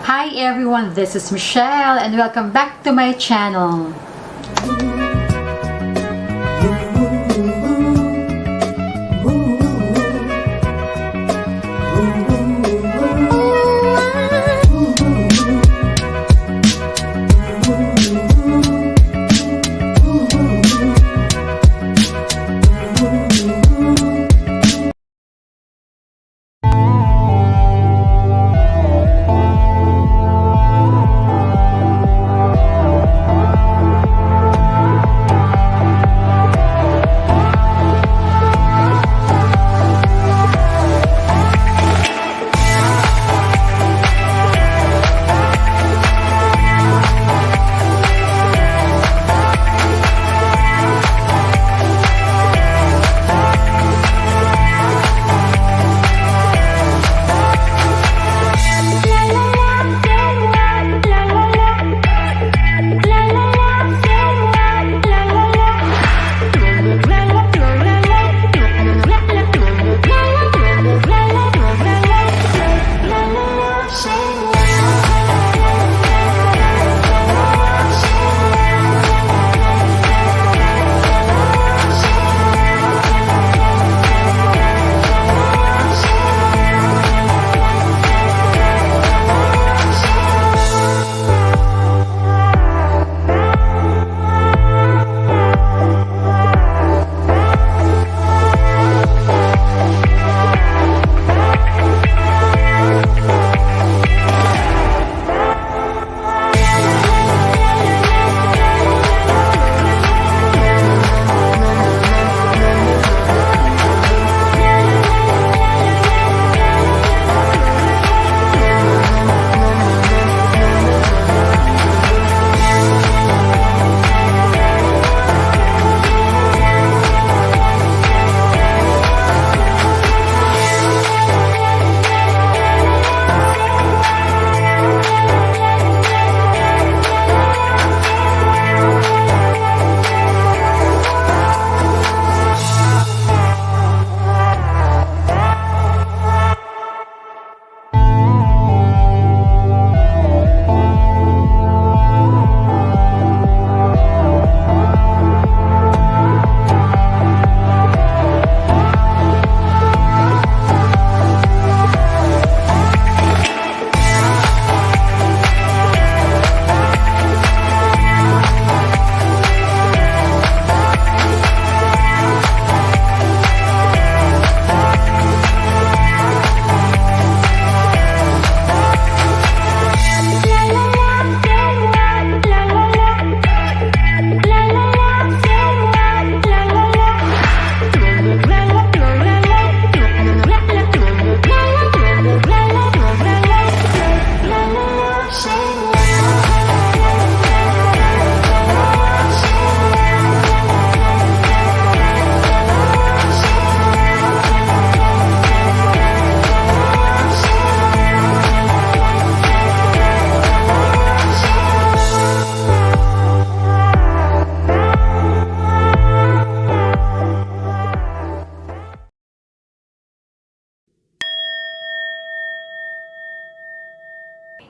Hi everyone, this is Michelle and welcome back to my channel.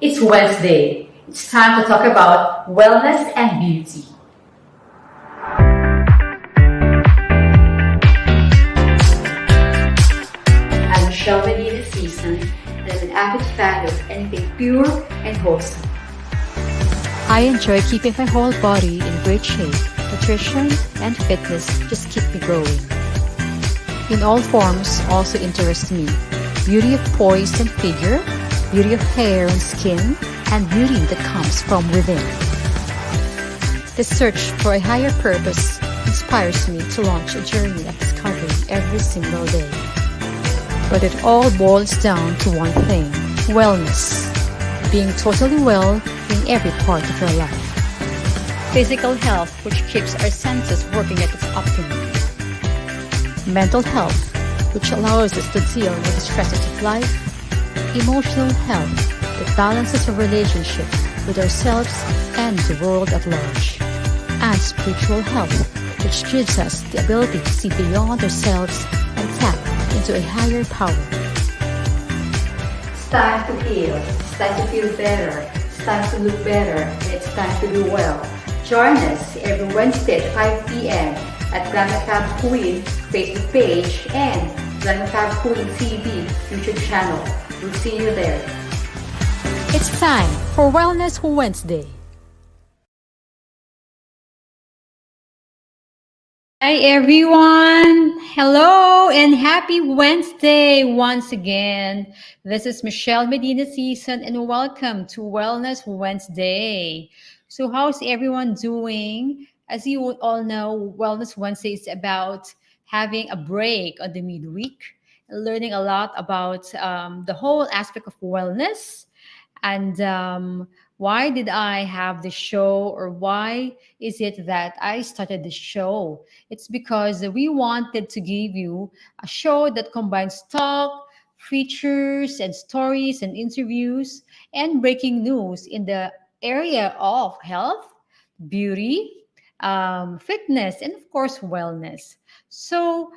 It's Wednesday. It's time to talk about wellness and beauty. I'm Michelle Medina, Sison, and I'm an avid fan of anything pure and wholesome. I enjoy keeping my whole body in great shape. Nutrition and fitness just keep me growing. In all forms also interest me. Beauty of poise and figure, beauty of hair and skin, and beauty that comes from within. The search for a higher purpose inspires me to launch a journey of discovery every single day. But it all boils down to one thing: wellness. Being totally well in every part of your life. Physical health, which keeps our senses working at its optimum. Mental health, which allows us to deal with the stresses of life. Emotional health, that balances our relationship with ourselves and the world at large. And spiritual health, which gives us the ability to see beyond ourselves and tap into a higher power. It's time to heal. time to feel better. It's time to look better. And it's time to do well. Join us every Wednesday at 5 p.m. at Glam Queen Facebook page and Glam Queen TV YouTube channel. We'll see you there. It's time for Wellness Wednesday. Hi everyone! Hello and happy Wednesday once again. This is Michelle Medina Sison and welcome to Wellness Wednesday. So how's everyone doing? As you all know, Wellness Wednesday is about having a break on the midweek, learning a lot about the whole aspect of wellness and why did I have the show, or why is it that I started the show? It's because we wanted to give you a show that combines talk, features, and stories and interviews and breaking news in the area of health, beauty, fitness, and of course, wellness. So,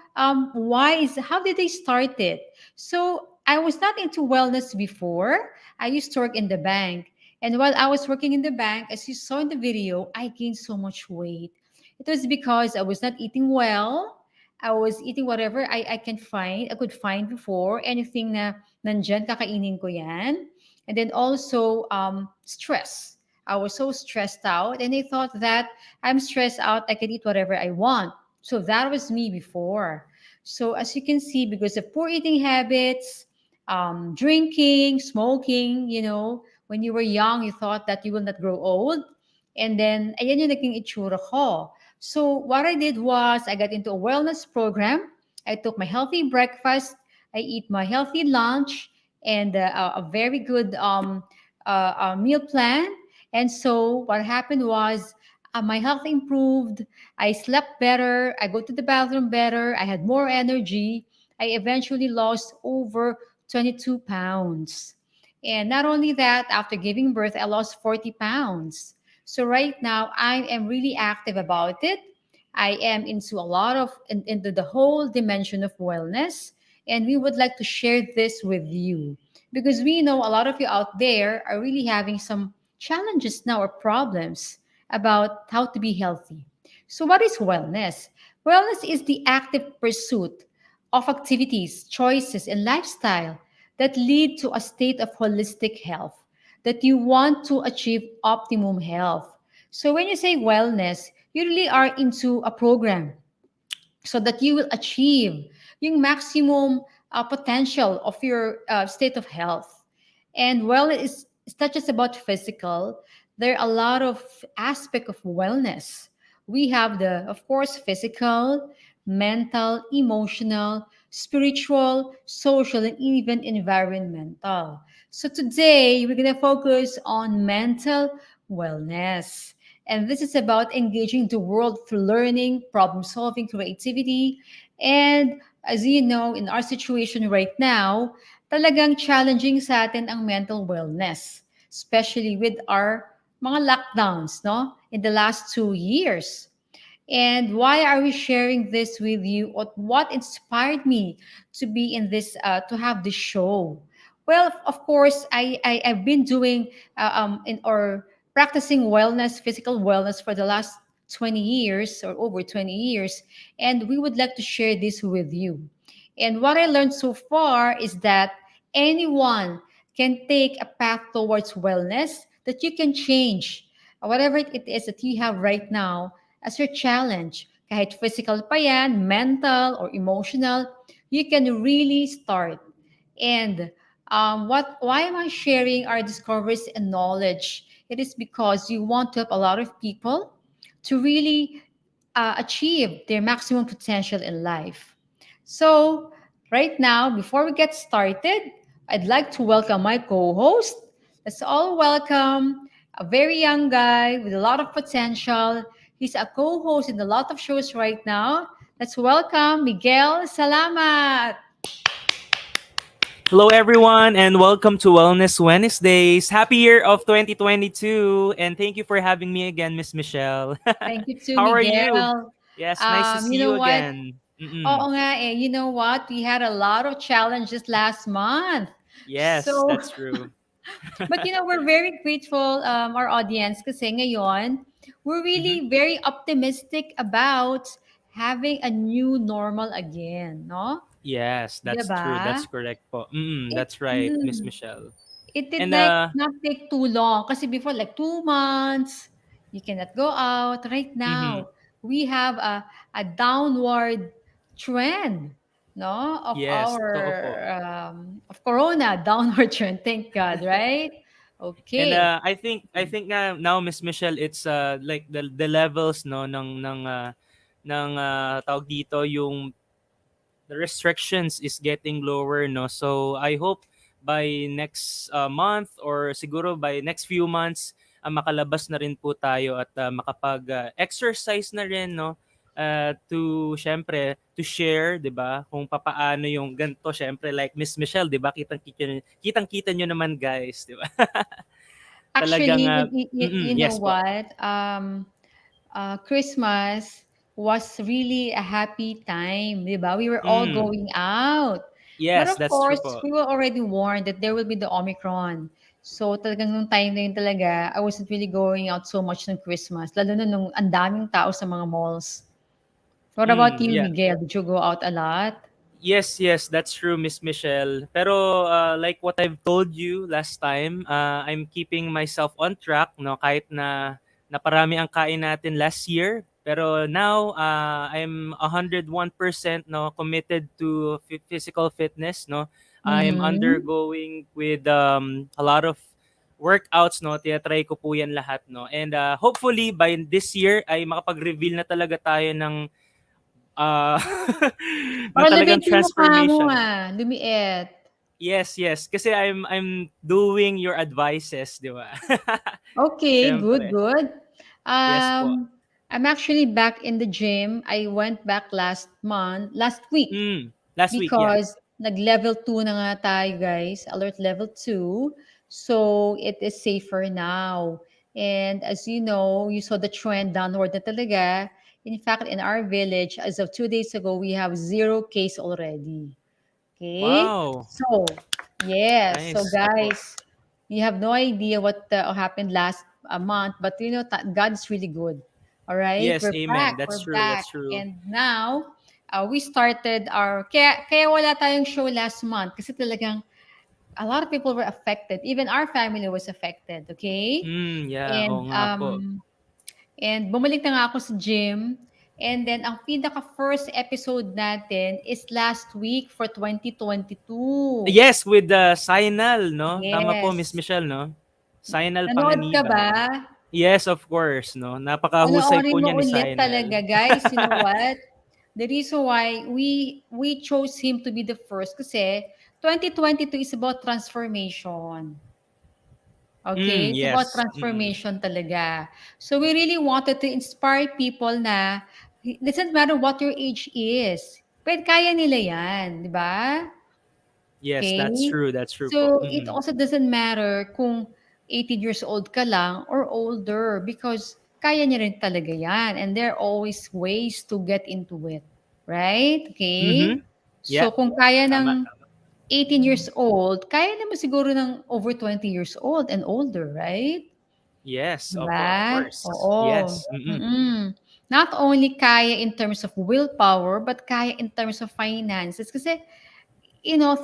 why is how did they start it? So, I was not into wellness before. I used to work in the bank. And while I was working in the bank, as you saw in the video, I gained so much weight. It was because I was not eating well. I was eating whatever I could find before. Anything na nandyan, kakainin ko yan. And then also stress. I was so stressed out, and I thought that I'm stressed out, I can eat whatever I want. So that was me before. So as you can see, because of poor eating habits, drinking, smoking, when you were young, you thought that you will not grow old. And then, ayan yung naging itsura ko. So what I did was, I got into a wellness program. I took my healthy breakfast. I eat my healthy lunch and a very good meal plan. And so what happened was, my health improved. I slept better. I go to the bathroom better. I had more energy. I eventually lost over 22 pounds. And not only that, after giving birth, I lost 40 pounds. So right now, I am really active about it. I am into a lot of, into the whole dimension of wellness. And we would like to share this with you because we know a lot of you out there are really having some challenges now or problems about how to be healthy. So, what is wellness? Wellness is the active pursuit of activities, choices, and lifestyle that lead to a state of holistic health, that you want to achieve optimum health. So, when you say wellness, you really are into a program so that you will achieve yung maximum potential of your state of health. And it's not just about physical. There are a lot of aspect of wellness. We have the, of course, physical, mental, emotional, spiritual, social, and even environmental. So today we're gonna focus on mental wellness. And this is about engaging the world through learning, problem solving, creativity. And as you know, in our situation right now, talagang challenging sa atin ang mental wellness, especially with our mga lockdowns, no? In the last 2 years. And why are we sharing this with you? What inspired me to be in this, to have this show? Well, of course, I've been doing in or practicing wellness, physical wellness for the last 20 years or over 20 years, and we would like to share this with you. And what I learned so far is that anyone can take a path towards wellness, that you can change whatever it is that you have right now as your challenge. Kahit physical pa yan, mental or emotional, you can really start. And why am I sharing our discoveries and knowledge? It is because you want to help a lot of people to really achieve their maximum potential in life. So, right now, before we get started, I'd like to welcome my co host. Let's all welcome a very young guy with a lot of potential. He's a co host in a lot of shows right now. Let's welcome Miguel Salamat. Hello, everyone, and welcome to Wellness Wednesdays. Happy year of 2022, and thank you for having me again, Miss Michelle. Thank you to How are you? Miguel. Yes, nice to You see know you what? again. Mm-mm. Oo nga eh. You know what? We had a lot of challenges last month. Yes, So, that's true. But we're very grateful, our audience, kasi ngayon, we're Mhm. really very optimistic about having a new normal again, no? Yes, that's true. Diba? That's correct po. It, That's right, Miss mm, Michelle. it did And like not take too long. Kasi before, like 2 months, you cannot go out. Right mhm. now, we have a downward trend, no, of Yes, our totoo po. of Corona, downward trend. Thank God, right? And Okay. I think now Miss Michelle, it's like the levels no ng tawag dito, yung the restrictions is getting lower, no. So I hope by next month, or siguro by next few months, makalabas na rin po tayo at makapag exercise na rin, no. To syempre to share, 'di ba? Kung papaano yung ganto, syempre like Miss Michelle, 'di ba? Kitang-kita nyo naman, guys, 'di ba? Talagang Actually, you know yes po. what? Christmas was really a happy time, di ba? We were all Mm, going out. But yes, of that's true course, po. we were already warned that there will be the Omicron. So talagang nung time na yun talaga, I wasn't really going out so much ng Christmas. Lalo na nung ang daming tao sa mga malls. What about you, Yeah. Miguel? Did you go out a lot? Yes, that's true, Miss Michelle. Pero like what I've told you last time, I'm keeping myself on track, no, kahit na naparami ang kain natin last year. Pero now, I'm 101% no committed to physical fitness, no. I'm Mm-hmm. undergoing with a lot of workouts, no. Tinatry ko po 'yan lahat, no. And hopefully by this year ay makapag-reveal na talaga tayo ng ah ng Para talagang lumit yung mukha mo transformation. lumiit. Yes. Kasi I'm doing your advices, 'di ba? Okay, good, Siyempre. good. Yes po. I'm actually back in the gym. I went back last week, Last week, yeah. because nag-level 2 na nga tayo, guys. Alert level 2. So, it is safer now. And as you saw the trend downward na talaga. In fact, in our village, as of 2 days ago, we have 0 case already. Okay? Wow. So, yes. So, Nice. Opo. guys, you have no idea what happened last month, but God's really good. All right? Yes, We're amen. back. That's We're true. back. That's true. And now, we started kaya wala tayong show last month kasi talagang a lot of people were affected. Even our family was affected. Okay? Yeah, oo And, nga po. bumalik na nga ako sa gym. And then, ang pinaka first episode natin is last week for 2022. Yes, with the Sinal, no? Tama po, Miss Yes. Michelle, no? Sinal Nanood ka ba? Panganiban. Yes, of course, no? Napakahusay Panoorin po mo niya ni ulit talaga, Sinal. guys. You know what? The reason why we chose him to be the first kasi 2022 is about transformation. Okay? It's about Yes. transformation talaga. So we really wanted to inspire people na it doesn't matter what your age is. Pwede kaya nila yan, di ba? Yes, that's Okay? true. That's true po. So it also doesn't matter kung 18 years old ka lang or older because kaya niya rin talaga yan. And there are always ways to get into it. Right? Mhm. Okay? Yeah. So kung kaya Tama, ng tama. 18 years old, kaya naman siguro ng over 20 years old and older, right? Yes, opo, of Diba? course. Oo. Yes. Not only kaya in terms of willpower, but kaya in terms of finances. Kasi,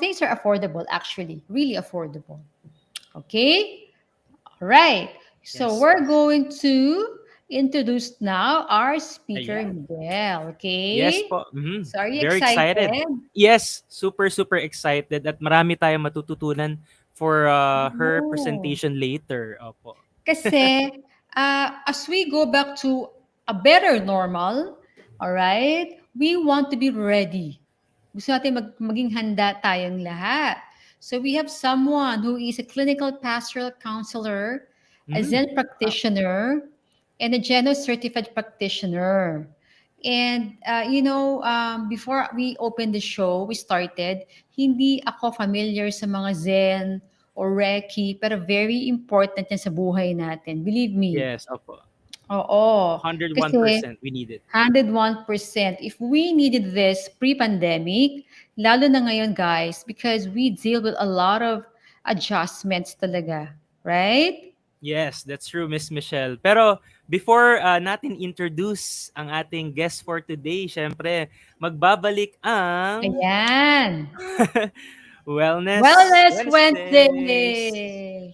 things are affordable actually. Really affordable. Okay? Alright. So, Yes. we're going to introduce now our speaker, Ayan. Miguel. Yes Okay? po. Mhm. So, are you Very excited. excited? Yes, super super excited at marami tayong matututunan for her Oh. presentation later. Opo. Kasi, as we go back to a better normal, all right, we want to be ready. Gusto natin maging handa tayong lahat. So we have someone who is a clinical pastoral counselor, a Mhm. Zen practitioner, and a Geno certified practitioner. And, before we opened the show, we started, hindi ako familiar sa mga Zen or Reiki, pero very important yan sa buhay natin. Believe me. Yes, opo. Oo. Kasi 101% we need it. 101%. If we needed this pre-pandemic, lalo na ngayon, guys, because we deal with a lot of adjustments talaga. Right? Yes, that's true, Miss Michelle. Pero before natin introduce ang ating guest for today, syempre, magbabalik ang Ayan. Wellness Wellness Wednesdays. Wednesday.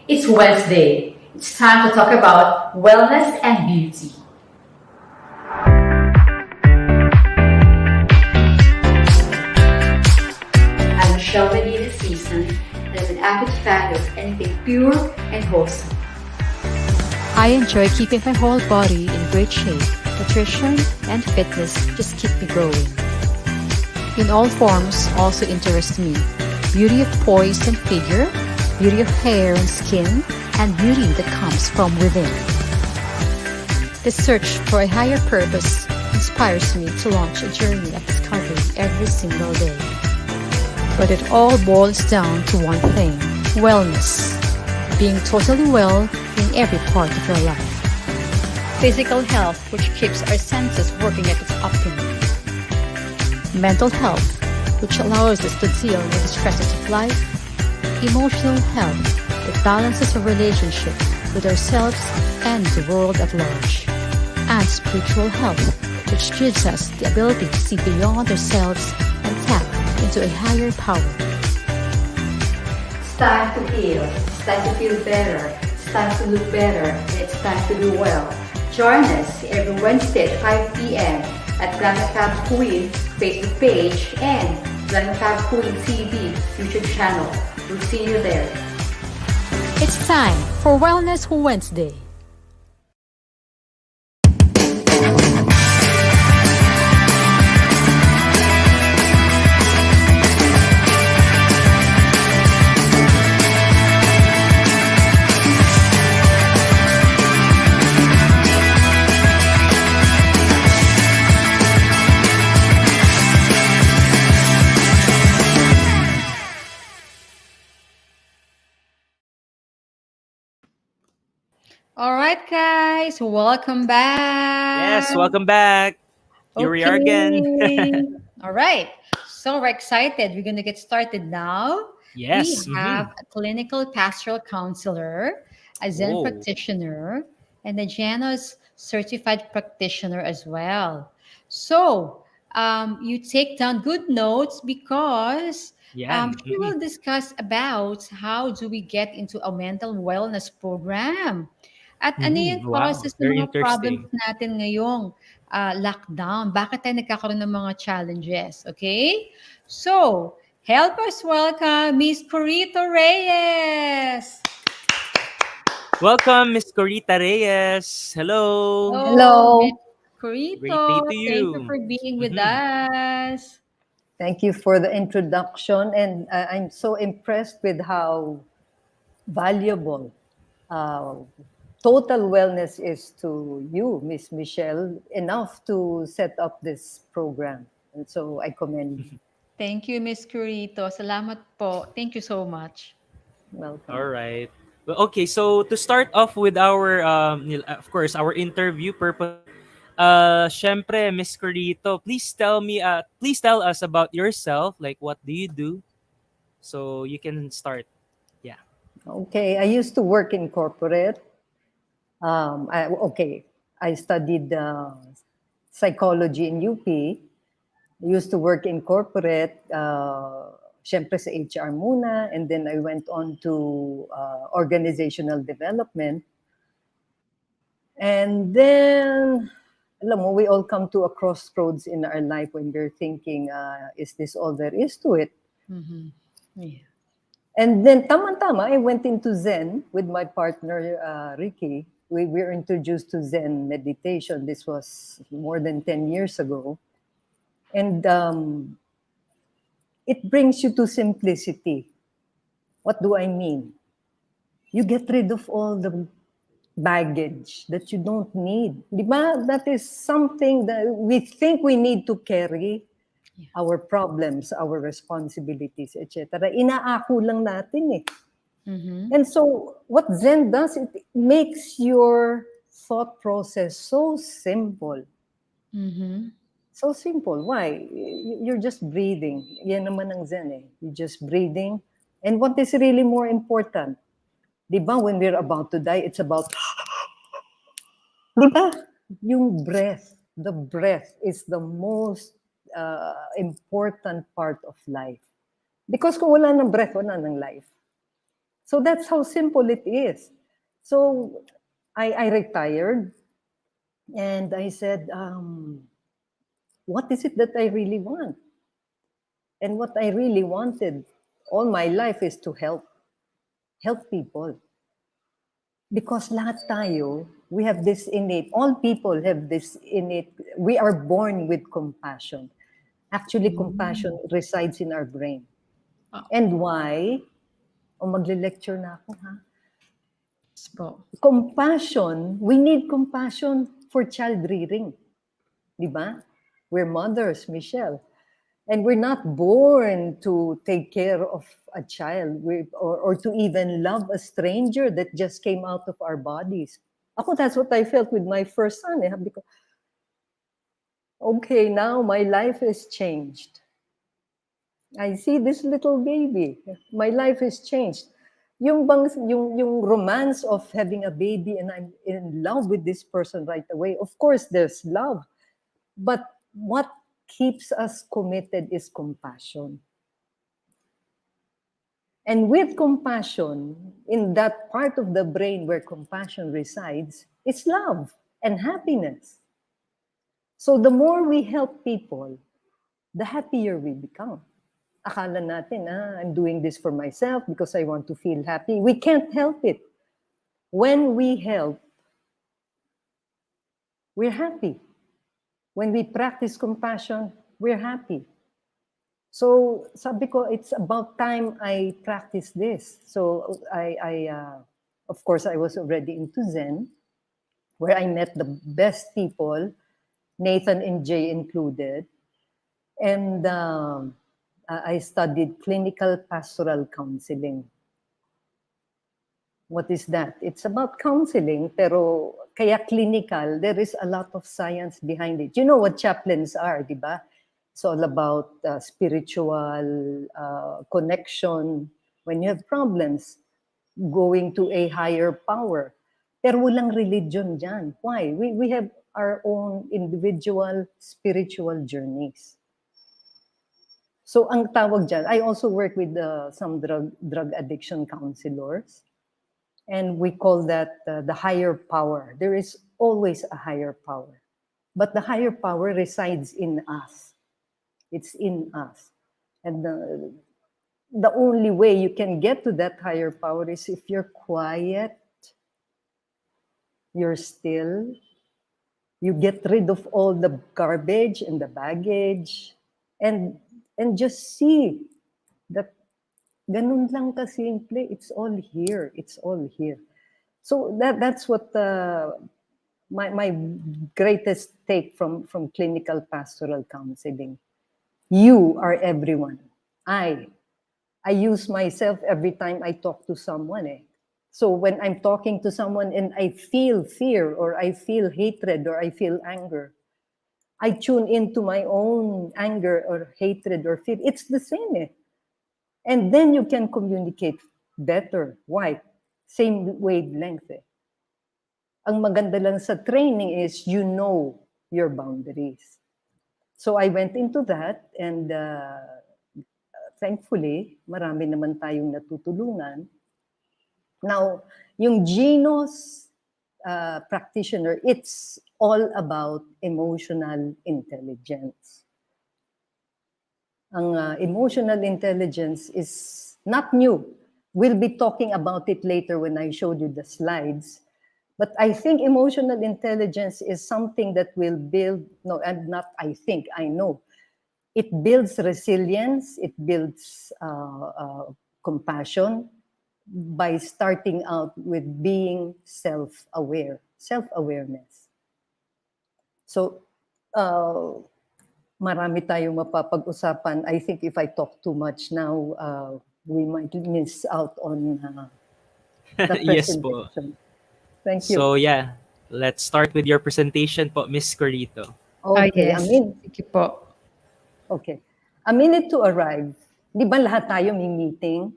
It's Wednesday. It's time to talk about wellness and beauty. I'm Michelle Medina Sison, and I'm an avid fan of anything pure and wholesome. I enjoy keeping my whole body in great shape. Nutrition and fitness just keep me growing. In all forms also interest me. Beauty of poise and figure, beauty of hair and skin, and beauty that comes from within. The search for a higher purpose inspires me to launch a journey of discovery every single day. But it all boils down to one thing: wellness. Being totally well in every part of your life. Physical health, which keeps our senses working at its optimum. Mental health, which allows us to deal with the stresses of life. Emotional health, that balances our relationship with ourselves and the world at large. And spiritual health, which gives us the ability to see beyond ourselves and tap into a higher power. It's time to heal. It's time to feel better. It's time to look better. And it's time to do well. Join us every Wednesday at 5 p.m. at Glam Queen Facebook page and Glam Queen TV YouTube channel. We'll see you there. It's time for Wellness Wednesday. All right, guys, welcome back. Yes, welcome back. Here we are again. All right. So we're excited. We're going to get started now. Yes. We have a clinical pastoral counselor, a Zen Whoa. practitioner, and a Janus certified practitioner as well. So you take down good notes because Yan. she will discuss about how do we get into a mental wellness program. At ano yung Wow, causes ng very mga problems interesting. natin ngayong lockdown? Bakit tayo nagkakaroon ng mga challenges? Okay? So, help us welcome Miss Corito Reyes. Welcome, Miss Corita Reyes. Hello. Hello. Miss Corito. Great day to Thank you you. for being with us. Thank you for the introduction, and I'm so impressed with how valuable total wellness is to you, Miss Michelle, enough to set up this program. And so I commend you. Thank you, Miss Corito. Salamat po. Thank you so much. Welcome. All right. Well, okay, so to start off with our, of course, our interview purpose, syempre, Miss Corito, please tell us about yourself. Like, what do you do? So you can start. Yeah. Okay, I used to work in corporate. I studied psychology in UP. I used to work in corporate, syempre sa HR muna, and then I went on to organizational development. And then, alam mo, we all come to a crossroads in our life when we're thinking, is this all there is to it? Mm-hmm. Yeah. And then, tama-tama, I went into Zen with my partner, Ricky. We were introduced to Zen meditation. This was more than 10 years ago. And it brings you to simplicity. What do I mean? You get rid of all the baggage that you don't need. Di ba? That is something that we think we need to carry. Our problems, our responsibilities, etc. Inaako lang natin eh. Mm-hmm. And so what Zen does, it makes your thought process so simple. Mm-hmm. So simple. Why? You're just breathing. Yan naman ang Zen eh. You're just breathing. And what is really more important? Di ba, when we're about to die, it's about, di ba? Yung breath. The breath is the most important part of life. Because kung wala ng breath, wala ng life. So that's how simple it is. So I retired and I said, what is it that I really want? And what I really wanted all my life is to help people. Because lahat tayo, we have this innate, all people have this innate, we are born with compassion. Actually, compassion resides in our brain. And why? O magle-lecture na ako, ha? Po. Compassion, we need compassion for child rearing. Di ba? We're mothers, Michelle. And we're not born to take care of a child or to even love a stranger that just came out of our bodies. Ako, that's what I felt with my first son. Because, okay, now my life has changed. I see this little baby. My life has changed. Yung romance of having a baby and I'm in love with this person right away. Of course, there's love. But what keeps us committed is compassion. And with compassion, in that part of the brain where compassion resides, it's love and happiness. So the more we help people, the happier we become. Akala natin, I'm doing this for myself because I want to feel happy. We can't help it. When we help, we're happy. When we practice compassion, we're happy. So sabi ko, it's about time I practice this. So of course, I was already into Zen, where I met the best people, Nathan and Jay included. And I studied clinical pastoral counseling. What is that? It's about counseling, pero kaya clinical, there is a lot of science behind it. You know what chaplains are, di ba? It's all about spiritual connection. When you have problems, going to a higher power. Pero walang religion dyan. Why? We have our own individual spiritual journeys. So ang tawag dyan, I also work with some drug addiction counselors. And we call that the higher power. There is always a higher power. But the higher power resides in us. It's in us. And the only way you can get to that higher power is if you're quiet, you're still, you get rid of all the garbage and the baggage, and just see that ganun lang kasimple, it's all here, it's all here. So that's what my greatest take from clinical pastoral counseling. You are everyone. I use myself every time I talk to someone. So when I'm talking to someone and I feel fear or I feel hatred or I feel anger, I tune into my own anger or hatred or fear. It's the same. And then you can communicate better. Why? Same wavelength. Ang maganda lang sa training is you know your boundaries. So I went into that and thankfully, marami naman tayong natutulungan. Now, yung Genos practitioner, it's all about emotional intelligence. Ang emotional intelligence is not new. We'll be talking about it later when I showed you the slides. But I think emotional intelligence is something that will build, no, and not I think, I know. It builds resilience, it builds compassion by starting out with being self-aware, self-awareness. So, marami tayong mapapag-usapan. I think if I talk too much now, we might miss out on the Yes po. presentation. Thank you. So yeah, let's start with your presentation po, Miss Corito. Okay, yes. Sige po. okay. A minute to arrive. Di ba lahat tayo may meeting?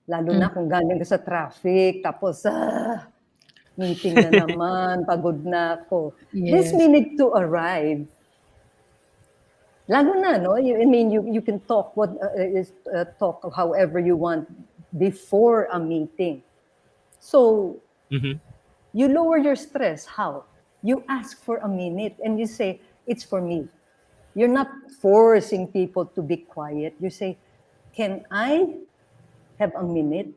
Lalo na kung galing ka sa traffic, tapos meeting na naman, pagod na ako. This Yes. minute to arrive, lalo na, no? I mean, you can talk talk however you want before a meeting. So, Mhm. you lower your stress. How? You ask for a minute and you say, it's for me. You're not forcing people to be quiet. You say, can I have a minute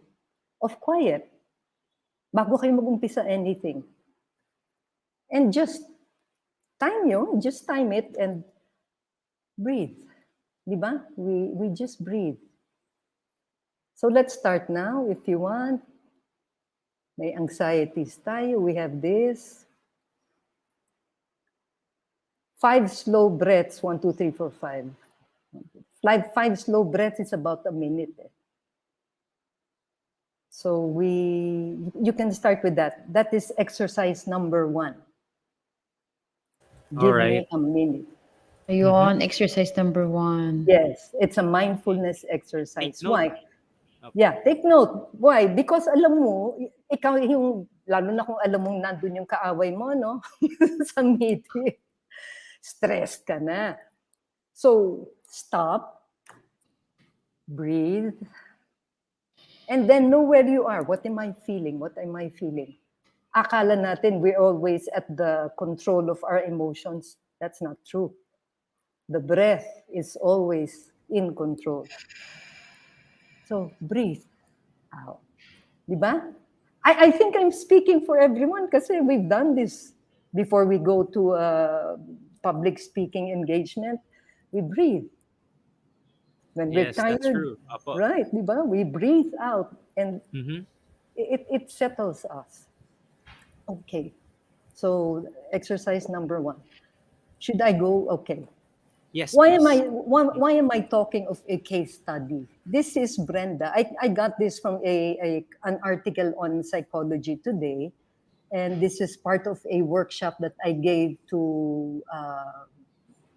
of quiet bago kayo mag-umpisa anything? And just time it and breathe. Di ba? We just breathe. So let's start now if you want. May anxieties tayo. We have this. 5 slow breaths. 1, 2, 3, 4, 5. 5 slow breaths is about a minute. So you can start with that. That is exercise number 1. Give me Alright. a minute. Ayun, exercise number 1. Yes, it's a mindfulness exercise. Take note. Why? Opo. Yeah, take note. Why? Because alam mo, ikaw yung, lalo na kung alam mong nandun yung kaaway mo, no? Sa meeting. Stressed ka na. So, stop. Breathe. And then know where you are. What am I feeling? What am I feeling? Akala natin we're always at the control of our emotions. That's not true. The breath is always in control. So, breathe out. Diba? I think I'm speaking for everyone kasi we've done this before we go to a public speaking engagement. We breathe. When we're Yes, that's tired, true. Opo. right? Diba? We breathe out and Mhm. it settles us. Okay. So, exercise number 1. Should I go? Okay. Yes, Why please. why am I talking of a case study? This is Brenda. I got this from an article on Psychology Today, and this is part of a workshop that I gave to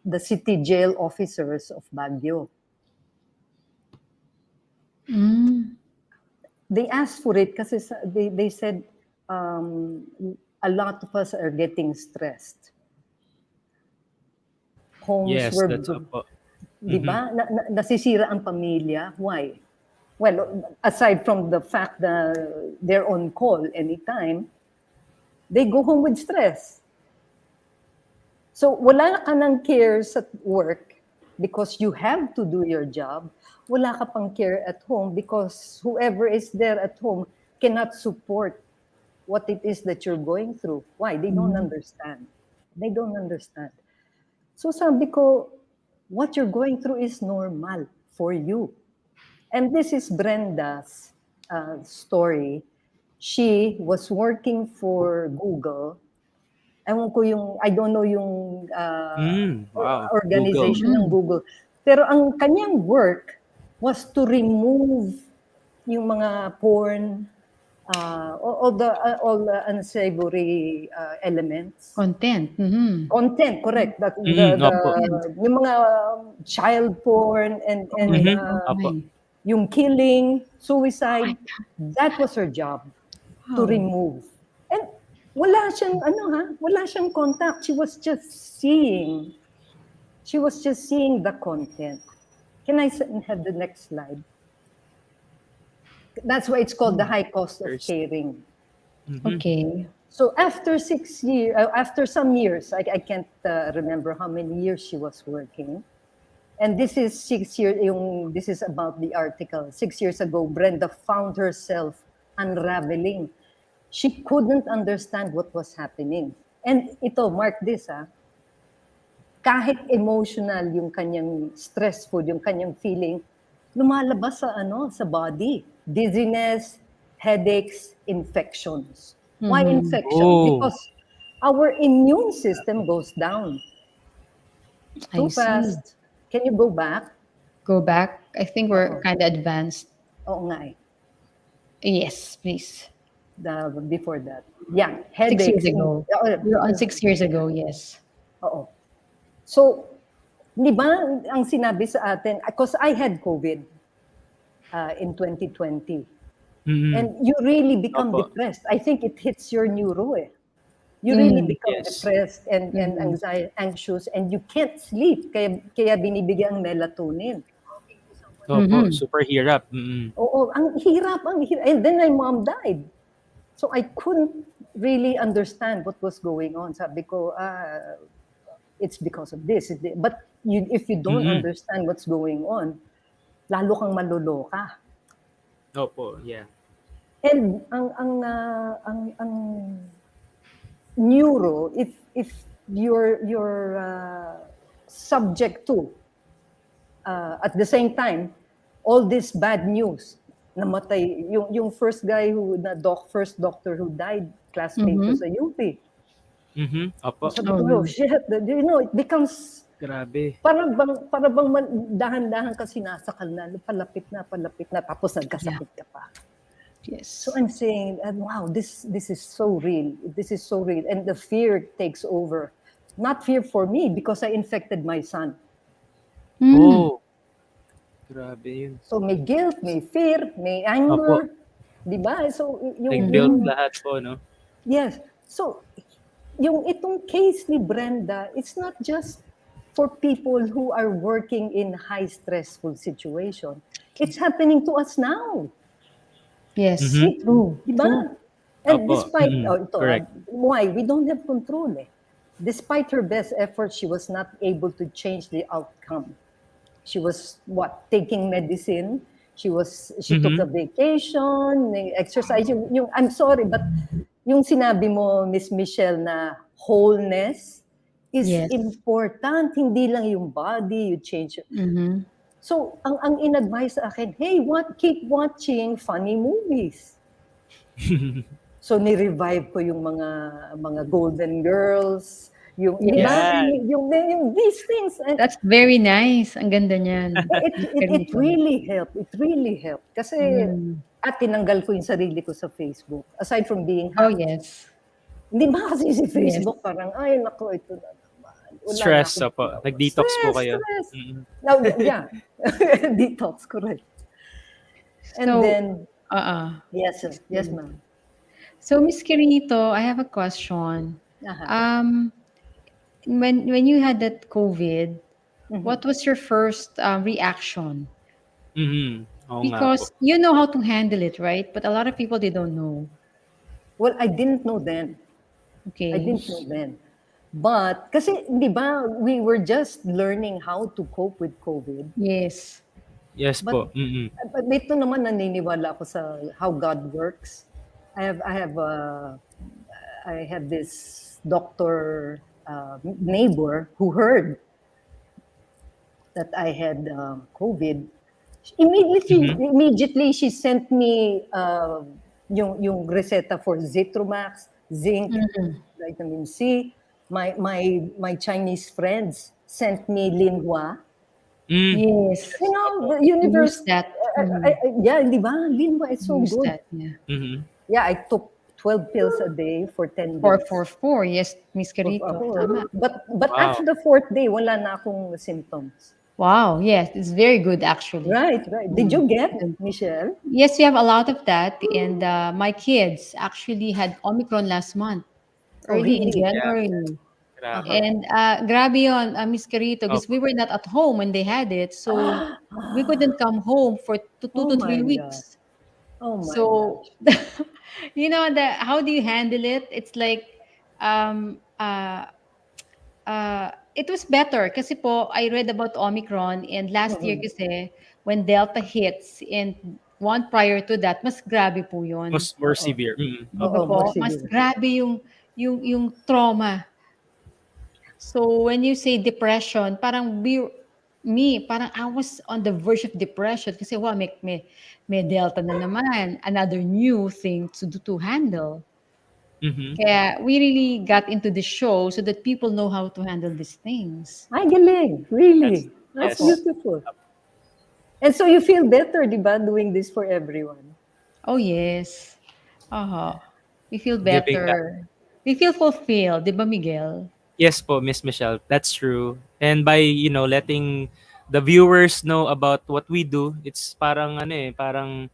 the city jail officers of Baguio. They asked for it kasi they said a lot of us are getting stressed. Homes Yes, were that's opo. Di ba? Nasisira ang pamilya. Why? Well, aside from the fact that they're on call anytime, they go home with stress. So wala ka ng cares at work because you have to do your job. Wala ka pang care at home because whoever is there at home cannot support what it is that you're going through. Why? They don't understand. They don't understand. So sabi ko, what you're going through is normal for you. And this is Brenda's story. She was working for Google. Ewan ko yung, I don't know yung Wow. organization ng Google. Pero ang kanyang work was to remove yung mga porn, all the unsavory elements. Content. Content, correct. That, Opo. yung mga child porn and Opo. yung killing, suicide, that was her job to Wow. remove. And wala siyang contact. She was just seeing the content. Can I have the next slide? That's why it's called the high cost of caring. Okay. So after some years, I can't remember how many years she was working. And this is 6 years, this is about the article. 6 years ago, Brenda found herself unraveling. She couldn't understand what was happening. And ito, mark this, kahit emotional yung kanyang stressful, yung kanyang feeling, lumalabas sa body. Dizziness, headaches, infections. Why infection? Oh. Because our immune system goes down too I see. fast. Can you go back? Go back. I think we're kind of advanced. Oo nga eh. Yes, please. Before that. Yeah, 6 headaches. years ago. We were on 6 years ago, yes. Oo. So, di ba, ang sinabi sa atin, because I had COVID in 2020. And you really become Opo. depressed. I think it hits your neuro eh. You really become Yes. depressed and anxious and you can't sleep. Kaya binibigyan ang melatonin. Opo, super hirap. Oo, ang hirap. And then my mom died. So I couldn't really understand what was going on. Sabi ko, it's because of this. But if you don't understand what's going on, lalo kang maloloka. Opo, yeah. And ang neuro, if you're subject to at the same time all this bad news, namatay yung first guy first doctor who died, classmate ko sa UP. Opo. Sabi ko, shit, you know, it becomes Grabe. para bang dahan-dahan ka sinasakal na, palapit na, tapos nagkasakit ka pa. Yes. So I'm saying, wow, this is so real. This is so real. And the fear takes over. Not fear for me because I infected my son. Oh. Grabe yun. So may guilt, may fear, may anger. Di ba? So Like built lahat po, no? Yes. So yung itong case ni Brenda, it's not just for people who are working in high stressful situation. It's happening to us now. Yes. True. Diba? And Opo. despite, Correct. why? We don't have control eh. Despite her best effort, she was not able to change the outcome. She was, taking medicine. She took a vacation, exercise. I'm sorry, but yung sinabi mo, Miss Michelle, na wholeness is important. Hindi lang yung body, you change. So, ang in-advise sa akin, hey, keep watching funny movies. So, ni-revive ko yung mga Golden Girls, yung these things. And That's very nice. Ang ganda niyan. it really helped. It really helped. Kasi, tinanggal ko yung sarili ko sa Facebook. Aside from being Oh, hacked. yes. Hindi ba kasi si Facebook parang, ay, nako, ito na. Stress po. Nag-detox po kayo. Stress. No, yeah. Detox, correct. And So, then, yes, sir. Yes, ma'am. So, Miss Corito, I have a question. When you had that COVID, what was your first reaction? Oo nga Because po. you know how to handle it, right? But a lot of people, they don't know. Well, I didn't know then. Okay. I didn't know then. But, kasi, di ba, we were just learning how to cope with COVID. Yes. Yes po. But ito naman naniniwala ako sa how God works. I have this doctor neighbor who heard that I had COVID. Immediately she sent me yung reseta for Zitromax, zinc, vitamin C. My Chinese friends sent me Linhua. Yes. You know, the universe. Use that. Yeah, di ba? Linhua is so Use good. that. Yeah. Yeah, I took 12 pills a day for 10 days. 444. Yes, Miss Corito. Tama. But Wow. after the 4th day, wala na akong symptoms. Wow. Yes, it's very good actually. Right. Did you get it, Michelle? Yes, we have a lot of that. And my kids actually had Omicron last month. Early in really? January. Grabe. And grabe yun, Miss Corito, because we were not at home when they had it. So we couldn't come home for 2 to 3 weeks. Oh my So, you know, how do you handle it? It's like, it was better kasi po, I read about Omicron and last year kasi when Delta hits and one prior to that, mas grabe po yun. More severe. Di ba po? Mas grabe yung trauma. So when you say depression, parang parang I was on the verge of depression kasi wow, may Delta na naman, another new thing to handle. Kaya we really got into the show so that people know how to handle these things. Ay, galing. Really. That's Yes. beautiful. And so you feel better, di ba, doing this for everyone? Oh, yes. We feel Giving better. We feel fulfilled, di ba, Miguel? Yes po, Miss Michelle. That's true. And by, letting the viewers know about what we do, it's parang parang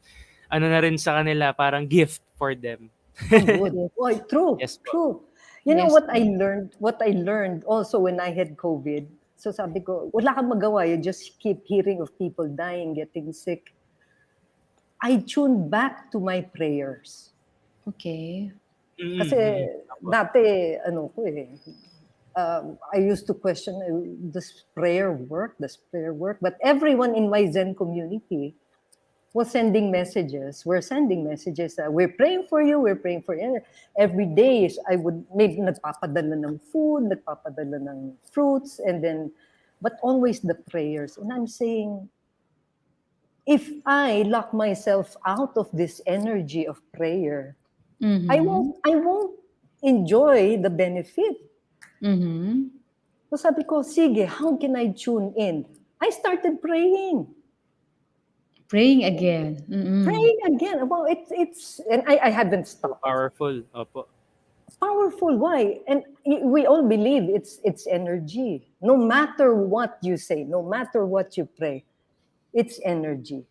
ano na rin sa kanila, parang gift for them. Oh, good. Yes. Oh, true, Yes po. true. You know Yes. what I learned? What I learned also when I had COVID. So sabi ko, wala kang magawa. You just keep hearing of people dying, getting sick. I tuned back to my prayers. Okay. Kasi Apo. dati, I used to question, does prayer work? Does prayer work? But everyone in my Zen community was sending messages. We're sending messages. We're praying for you. We're praying for you. Every day, I would, maybe nagpapadala ng food, nagpapadala ng fruits, and then, but always the prayers. And I'm saying, if I lock myself out of this energy of prayer, I won't enjoy the benefit. Mm-hmm. So sabi ko, sige, how can I tune in? I started praying. Praying again. Mm-mm. Praying again. Well, it's and I haven't stopped. Powerful. Opo. Powerful. Why? And we all believe it's energy. No matter what you say, no matter what you pray, it's energy.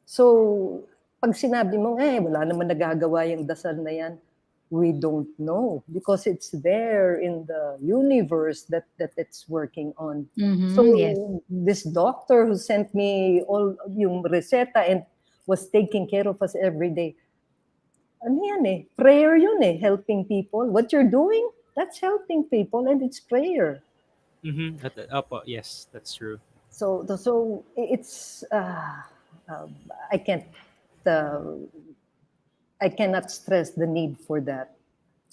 So, pag sinabi mo, wala naman nagagawa yung dasal na yan, we don't know because it's there in the universe that it's working on. Mhm, So, yes. this doctor who sent me all yung reseta and was taking care of us every day, ano yan prayer yun helping people. What you're doing, that's helping people and it's prayer. Opo, yes, that's true. So it's I cannot stress the need for that.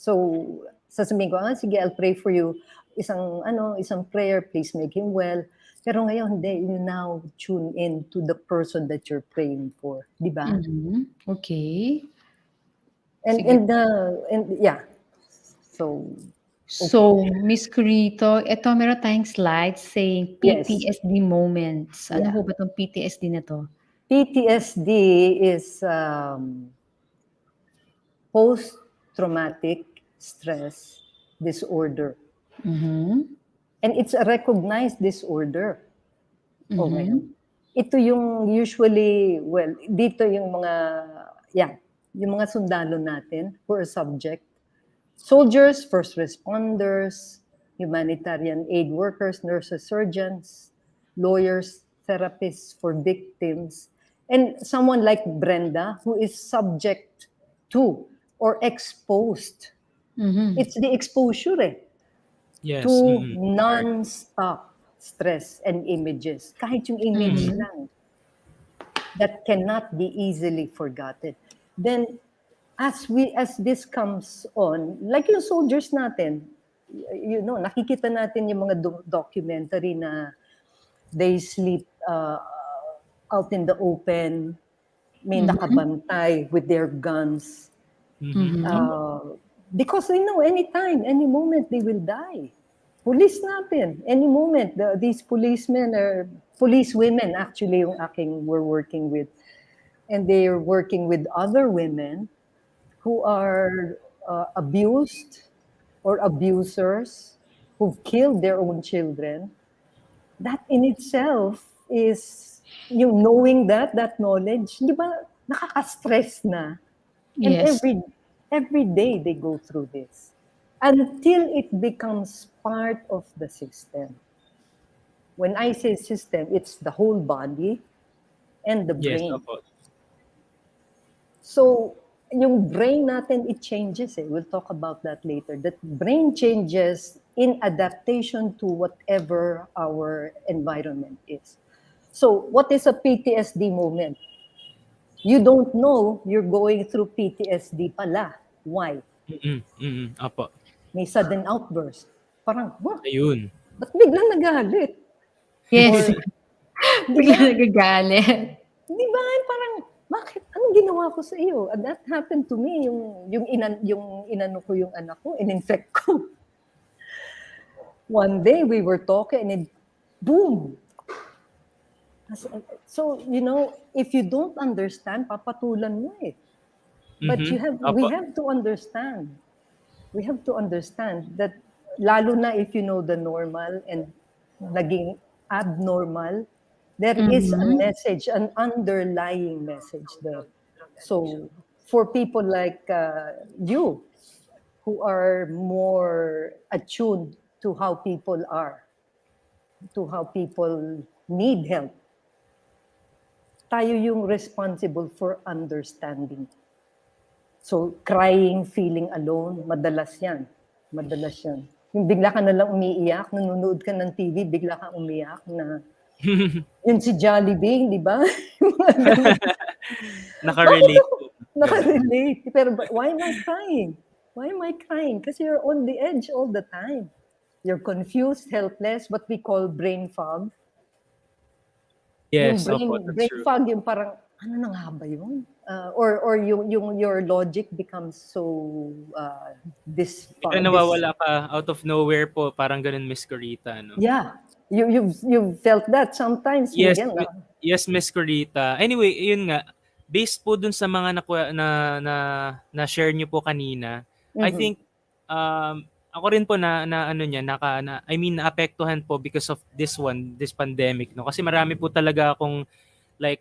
So sasabihin ko, sige, I'll pray for you. Isang prayer, please make him well. Pero ngayon, hindi, you now tune in to the person that you're praying for, di ba? Mhm. Okay. And Sige. yeah. So So, Miss Corito, eto meron tayong slide saying Yes. PTSD moments. Ano Yeah. ho ba 'tong PTSD na 'to? PTSD is post-traumatic stress disorder. Mhm. And it's a recognized disorder. Okay. Mhm. Ito yung usually, dito yung yung mga sundalo natin who are subject. Soldiers, first responders, humanitarian aid workers, nurses, surgeons, lawyers, therapists for victims, and someone like Brenda who is subject to or exposed. Mhm. It's the exposure Yes. to non-stop stress and images. Kahit yung image lang that cannot be easily forgotten. Then as this comes on, like yung soldiers natin, nakikita natin yung mga documentary na they sleep out in the open, may nakabantay with their guns. Because they know anytime, any moment they will die. Police natin, any moment, these policemen or police women actually yung we're working with. And they are working with other women who are abused or abusers who've killed their own children. That in itself is yung knowing that knowledge, di ba, nakaka-stress na. And Yes. every day they go through this until it becomes part of the system. When I say system, it's the whole body and the Yes, brain. opo. So, yung brain natin, it changes We'll talk about that later. That brain changes in adaptation to whatever our environment is. So, what is a PTSD moment? You don't know you're going through PTSD pala. Why? Opo. May sudden outburst. Parang, Ayun. ba't biglang nagalit? Yes. Or, Bigla nagagalit. di ba? Parang, bakit? Anong ginawa ko sa iyo? And that happened to me. Yung inano ko yung anak ko, in-infect ko. One day, we were talking and boom! So, if you don't understand, papatulan mo But we Opo. have to understand. We have to understand that lalo na if you know the normal and naging abnormal, there is a message, an underlying message there. So for people like you, who are more attuned to how people are, to how people need help, tayo yung responsible for understanding. So, crying, feeling alone, madalas yan. Madalas yan. Yung bigla ka nalang umiiyak, nanonood ka ng TV, bigla kang umiyak na, yun si Jollibee, di ba? Nakarelate po. Nakarelate. Pero why am I crying? Why am I crying? Because you're on the edge all the time. You're confused, helpless, what we call brain fog. Yes, Yung opo, that's brain true. fog, yung parang, ano na nga ba yun? Or yung your logic becomes so Bigla nawawala ka out of nowhere po, parang ganun, Miss Corita, no? Yeah. You've felt that sometimes, Yes, Miguel. yes, Miss Corita. Anyway, yun nga, based po dun sa mga na share niyo po kanina, I think ako rin po na ano niya, I mean naapektuhan po because of this pandemic, no? Kasi marami po talaga akong like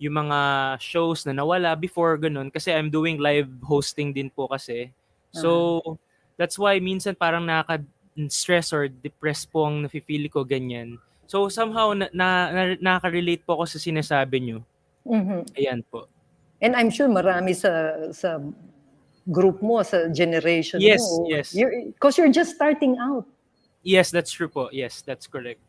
yung mga shows na nawala before ganun kasi I'm doing live hosting din po kasi. So that's why minsan parang stress or depressed po ang nafe-feel ko, ganyan. So somehow nakaka-relate po ako sa sinasabi niyo. Ayan po. And I'm sure marami sa group mo, sa generation Yes, mo. yes. Because you're just starting out. Yes, that's true po. Yes, that's correct.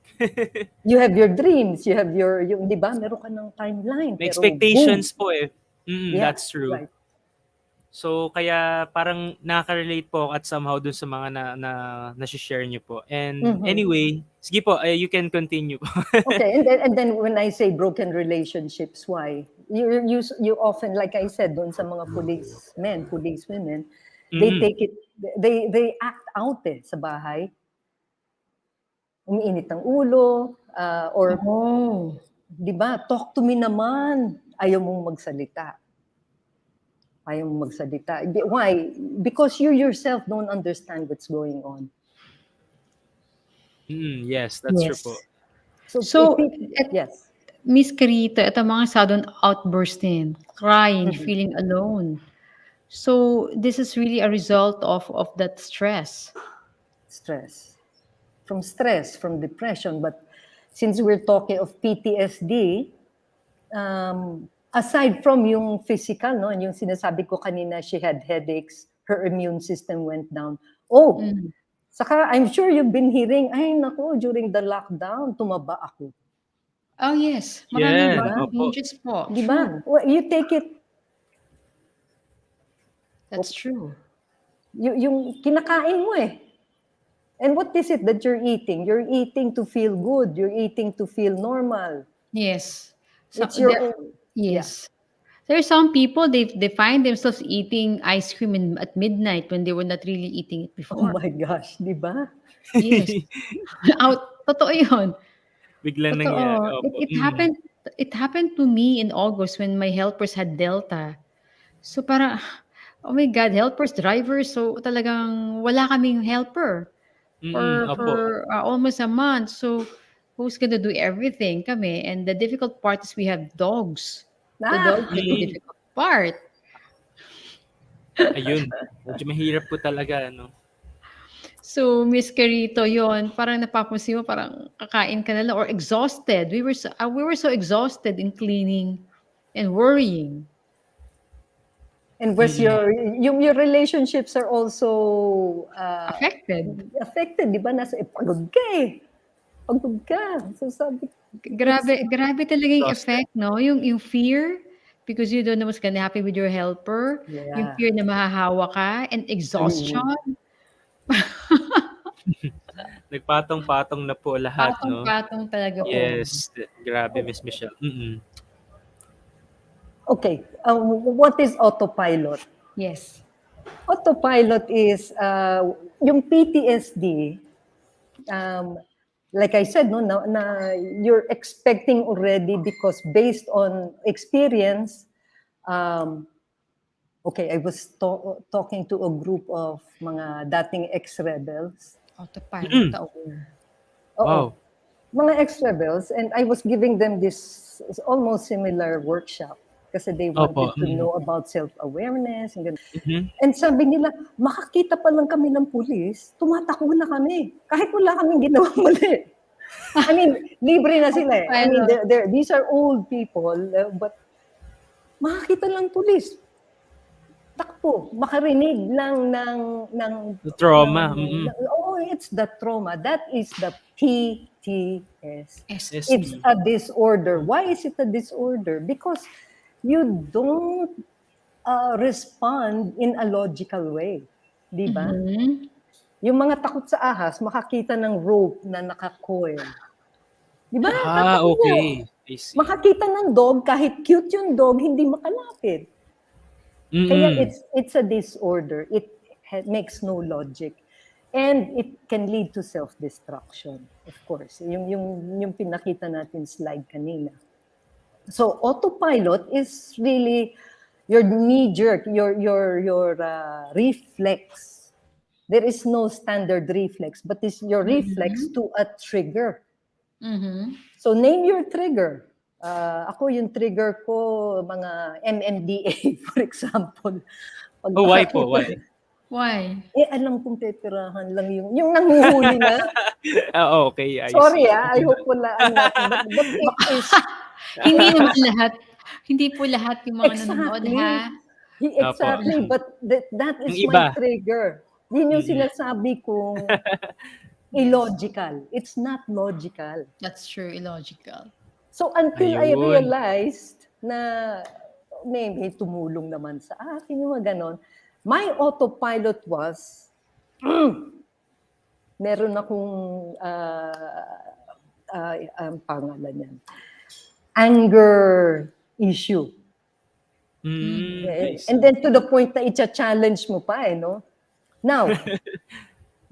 You have your dreams, you have yung, di ba, meron ka ng timeline. May pero expectations boom. po eh. Yeah, That's true. right. So kaya parang nakaka-relate po at somehow dun sa mga na-share niyo po. And anyway, sige po, you can continue po. Okay, and then when I say broken relationships, why? You often, like I said, doon sa mga policemen, policewomen, they take it, they act out sa bahay. Umiinit ang ulo, or, di ba, talk to me naman. Ayaw mong magsalita. Ayaw mong magsalita. Why? Because you yourself don't understand what's going on. Yes, that's true po. So, yes. Miss Carita, ito mga sudden outburst din, crying, feeling alone. So, this is really a result of that stress. Stress, from depression. But since we're talking of PTSD, aside from yung physical, no, yung sinasabi ko kanina, she had headaches, her immune system went down. Saka I'm sure you've been hearing, ay naku, during the lockdown, tumaba ako. Oh yes, maraming Yeah, changes po. Di ba? Well, you take it. That's true. Yung kinakain mo eh. And what is it that you're eating? You're eating to feel good. You're eating to feel normal. Yes. It's your own. Yes. There are some people, they find themselves eating ice cream at midnight when they were not really eating it Oh before. my gosh, di ba? Yes. Totoo yun. Biglang Totoo. nangyari. Opo. It happened to me in August when my helpers had Delta. So parang, oh my God, helpers, drivers. So talagang wala kaming helper for almost a month. So who's gonna do everything? Kami. And the difficult part is we have dogs. The dogs is the difficult part. Ayun. Medyo mahirap po talaga, no? So, Miss Carito, yon parang napapansin mo, parang kakain ka na lang or exhausted. We were so exhausted in cleaning and worrying. And where's your relationships are also Affected. Affected, di ba? Pagod ka eh. Pagod ka. So sabi, Grabe talaga yung effect, no? Yung fear, because you don't know what's gonna happen with your helper. Yeah. Yung fear na mahahawa ka, and exhaustion. Nagpatong-patong na po lahat, no? Patong-patong talaga po. Yes. Grabe, Miss Michelle. Okay. What is autopilot? Yes. Autopilot is yung PTSD. Like I said, no, na you're expecting already because based on experience. Okay, I was talking to a group of mga dating ex-rebels. Autopilot ka aware. Oo. Wow. Mga ex-rebels, and I was giving them this almost similar workshop kasi they wanted Opo. to know about self-awareness. And, Mhm. and sabi nila, makakita pa lang kami ng pulis, tumatakbo na kami. Kahit wala kaming ginawa mali. I mean, libre na sila eh. I mean, these are old people, but makakita lang pulis. Takbo, makarinig lang ng The trauma. oh, it's the trauma. That is the PTS. Yes. It's a disorder. Why is it a disorder? Because you don't respond in a logical way. Di ba? Mhm. Yung mga takot sa ahas, makakita ng rope na naka-coil. Di ba? Ah, Tatakbo. okay. I see. Makakita ng dog, kahit cute yung dog, hindi makalapit. Kaya it's a disorder. It makes no logic. And it can lead to self-destruction, of course. Yung pinakita natin slide kanina. So autopilot is really your knee-jerk, your reflex. There is no standard reflex, but it's your reflex to a trigger. Mhm. So name your trigger. Ako yung trigger ko, mga MMDA, for example. Oh, why po? Why? Why? Alam kong peperahan lang yung nanguhuli na. Okay. I Sorry see. I hope walaan natin. But it is... Hindi naman lahat. Hindi po lahat yung mga nanonood, Exactly. ha? Exactly, Opo. but that is Yung my iba. trigger. Yun yung sinasabi kong illogical. It's not logical. That's true, illogical. So until I Ayun. realized na maybe tumulong naman sa akin yung mga ganon, my autopilot was, meron akong pangalan yan, anger issue. I see. And then to the point na i-challenge mo pa no? Now,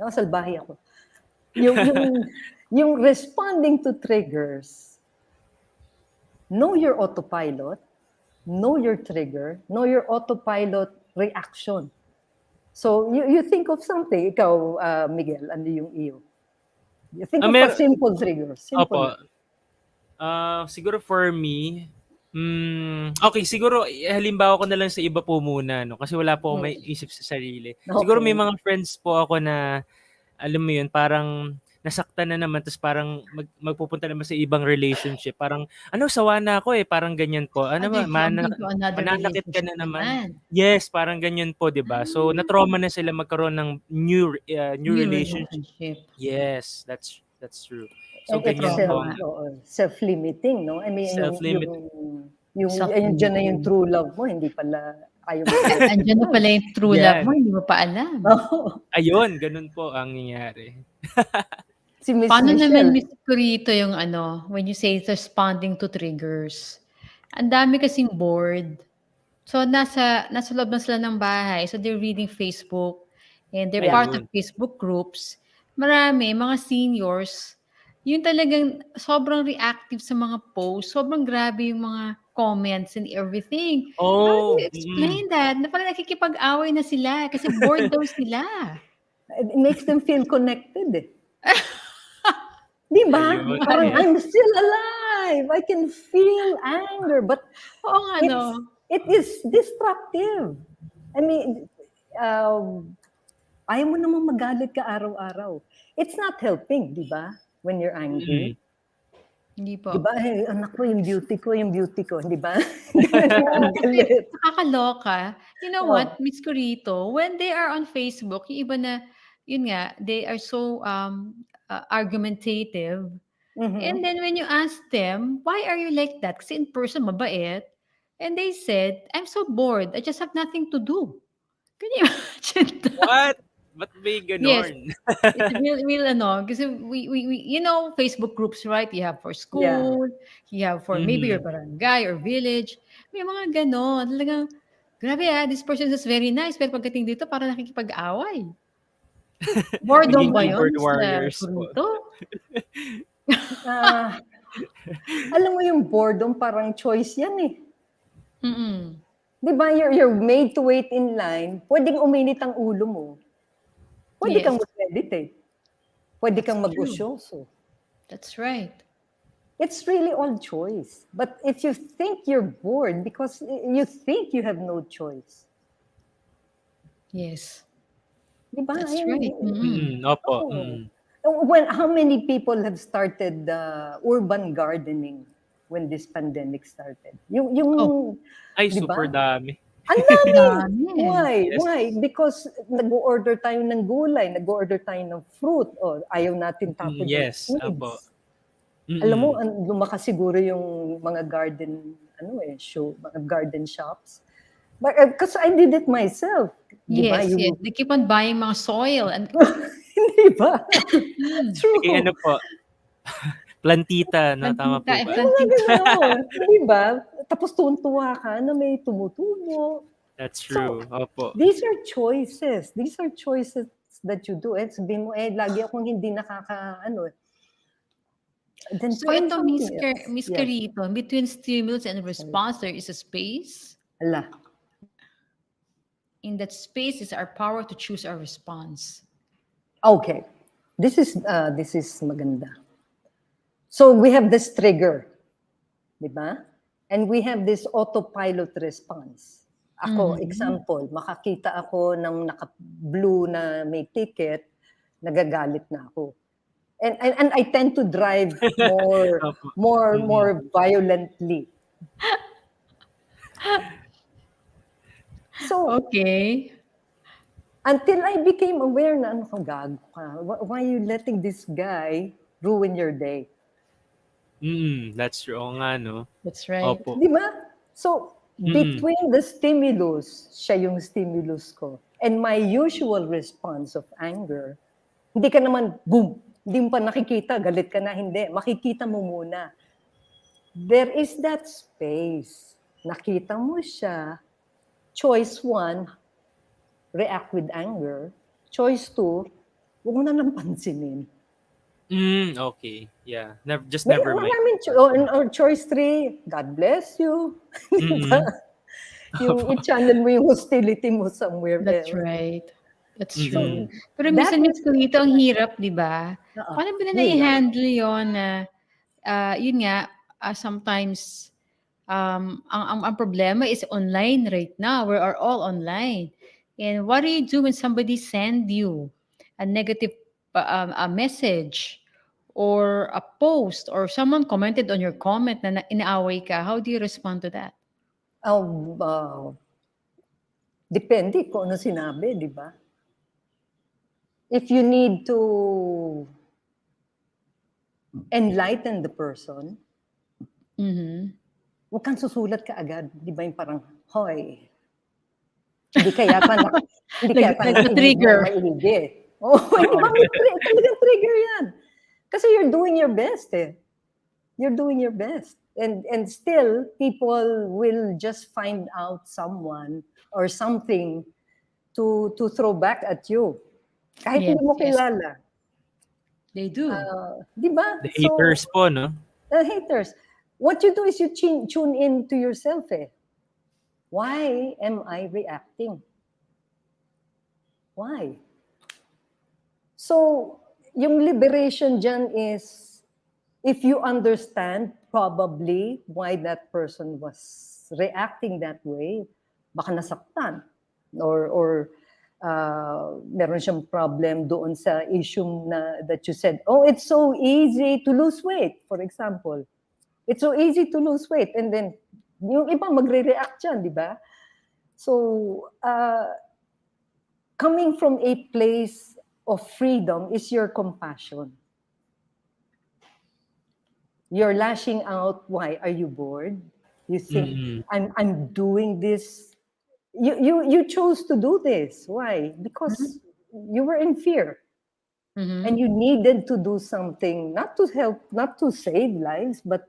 nakasalbahe ako. Yung responding to triggers, know your autopilot, know your trigger, know your autopilot reaction. So you think of something, ikaw, Miguel, ano yung iyo? You think of a simple trigger. Simple. Siguro for me, okay, siguro halimbawa ko na lang sa iba po muna, no? Kasi wala po akong may isip sa sarili. Okay. Siguro may mga friends po ako na, alam mo yun, parang nasaktan na naman, tapos parang magpupunta naman sa ibang relationship. Parang, sawa na ako parang ganyan po. Mananakit ka na naman. Yes, parang ganyan po, di ba? So, na-trauma na sila magkaroon ng new relationship. Yes, that's true. So, And ganyan it's po. self-limiting, no? I mean, Self-limiting. yung dyan na yung true love mo, hindi pala ayaw mo. Andiyan na pala yung true love mo, hindi mo pa alam. Ayun, ganun po ang nangyayari. Si Miss Paano Michelle. naman, Miss Corito, yung when you say responding to triggers? Ang dami kasing bored. So, nasa loob na sila ng bahay. So, they're reading Facebook and they're Ayun. part of Facebook groups. Marami, mga seniors, yung talagang sobrang reactive sa mga posts. Sobrang grabe yung mga comments and everything. How do you explain that? Na parang nakikipag-away na sila kasi bored daw sila. It makes them feel connected. Di ba? Ayun. Parang, I'm still alive. I can feel anger. But Oo nga, no? it is destructive. I mean, ayaw mo namang magalit ka araw-araw. It's not helping, di ba? When you're angry. Hindi po. Di ba? Anak ko, yung beauty ko, di ba? Nakakaloka. You know what, Miss Corito, when they are on Facebook, yung iba na, yun nga, they are so argumentative. And then when you ask them, why are you like that? Kasi in person, mabait. And they said, I'm so bored. I just have nothing to do. Can you imagine that? What? Ba't may ganon? Yes. It's real kasi we Facebook groups, right? You have for school, you have for maybe your barangay or village. May mga ganon. Talagang, grabe this person is very nice, pero pagdating dito, parang nakikipag-away. Boredom ba yun? Keyboard warriors po. Alam mo yung boredom, parang choice yan Di ba, you're made to wait in line, pwedeng uminit ang ulo mo. Pwede kang mag-meditate. Pwede kang That's true. mag-usyoso. That's right. It's really all choice. But if you think you're bored because you think you have no choice, Yes. di ba? That's right. Opo. Oh. How many people have started urban gardening when this pandemic started? Yung Ay, di ba? super dami. Ang dami! Dami. Why? Yes. Why? Because nag-order tayo ng gulay, nag-order tayo ng fruit, o ayaw natin tapon yung Yes, opo. seeds. Alam mo, Mm. lumakas siguro yung mga garden, mga garden shops. But because I did it myself. Di ba? Yes, yes. They keep on buying mga soil and Di ba? True. Sige, ano po? Plantita, no? Tama po plantita and ba? plantita. Gano'n. Di ba? Tapos tuwan-tuwa ka na may tumutubo. That's true. Opo. These are choices. These are choices that you do. Sabihin mo, lagi akong hindi Then So find ito, something else. Miss Yes. Corito, between stimulus and response, there is a space. Ala. In that space is our power to choose our response. Okay. This is maganda. So we have this trigger. Di ba? And we have this autopilot response. Ako, example, makakita ako ng naka-blue na may ticket, nagagalit na ako. And I tend to drive more violently. So, Okay. until I became aware na gago ka. Why are you letting this guy ruin your day? That's true. Oo nga, no? That's right. Opo. Di ba? So, between the stimulus, siya yung stimulus ko, and my usual response of anger, hindi ka naman, boom, hindi mo pa nakikita, galit ka na, hindi. Makikita mo muna. There is that space. Nakita mo siya. Choice 1, react with anger. Choice 2, huwag mo na lang pansinin. Okay. Yeah. Never mind. Or choice 3, God bless you. Diba? Yung i-channel mo yung hostility mo somewhere That's else. right. That's true. Mm-mm. Pero That minsan, Miss is- Corito, ang hirap, di ba? Oo. Paano ba na Hirap. i-handle yun na, yun nga, sometimes, ang problema is online right now. We are all online. And what do you do when somebody send you a negative a message or a post or someone commented on your comment na inaaway ka? How do you respond to that? Depende kung ano sinabi, di ba? If you need to enlighten the person, huwag kang susulat ka agad. Di ba yung parang, hoy, hindi kaya pa Trigger. maigi. Oh, di ba talagang trigger yan? Kasi you're doing your best eh. You're doing your best. And still, people will just find out someone or something to throw back at you. Kahit hindi mo Yes, yes. kilala. They do. Di ba? The haters po, no? The haters. What you do is you tune in to yourself eh. Why am I reacting? Why? So, yung liberation dyan is, if you understand probably why that person was reacting that way, baka nasaktan. Or meron siyang problem doon sa issue that you said, oh, it's so easy to lose weight, for example. It's so easy to lose weight. And then, yung iba magre-react dyan, di ba? So, coming from a place of freedom is your compassion. You're lashing out. Why? Are you bored? You think, I'm doing this. You chose to do this. Why? Because you were in fear. And you needed to do something, not to help, not to save lives, but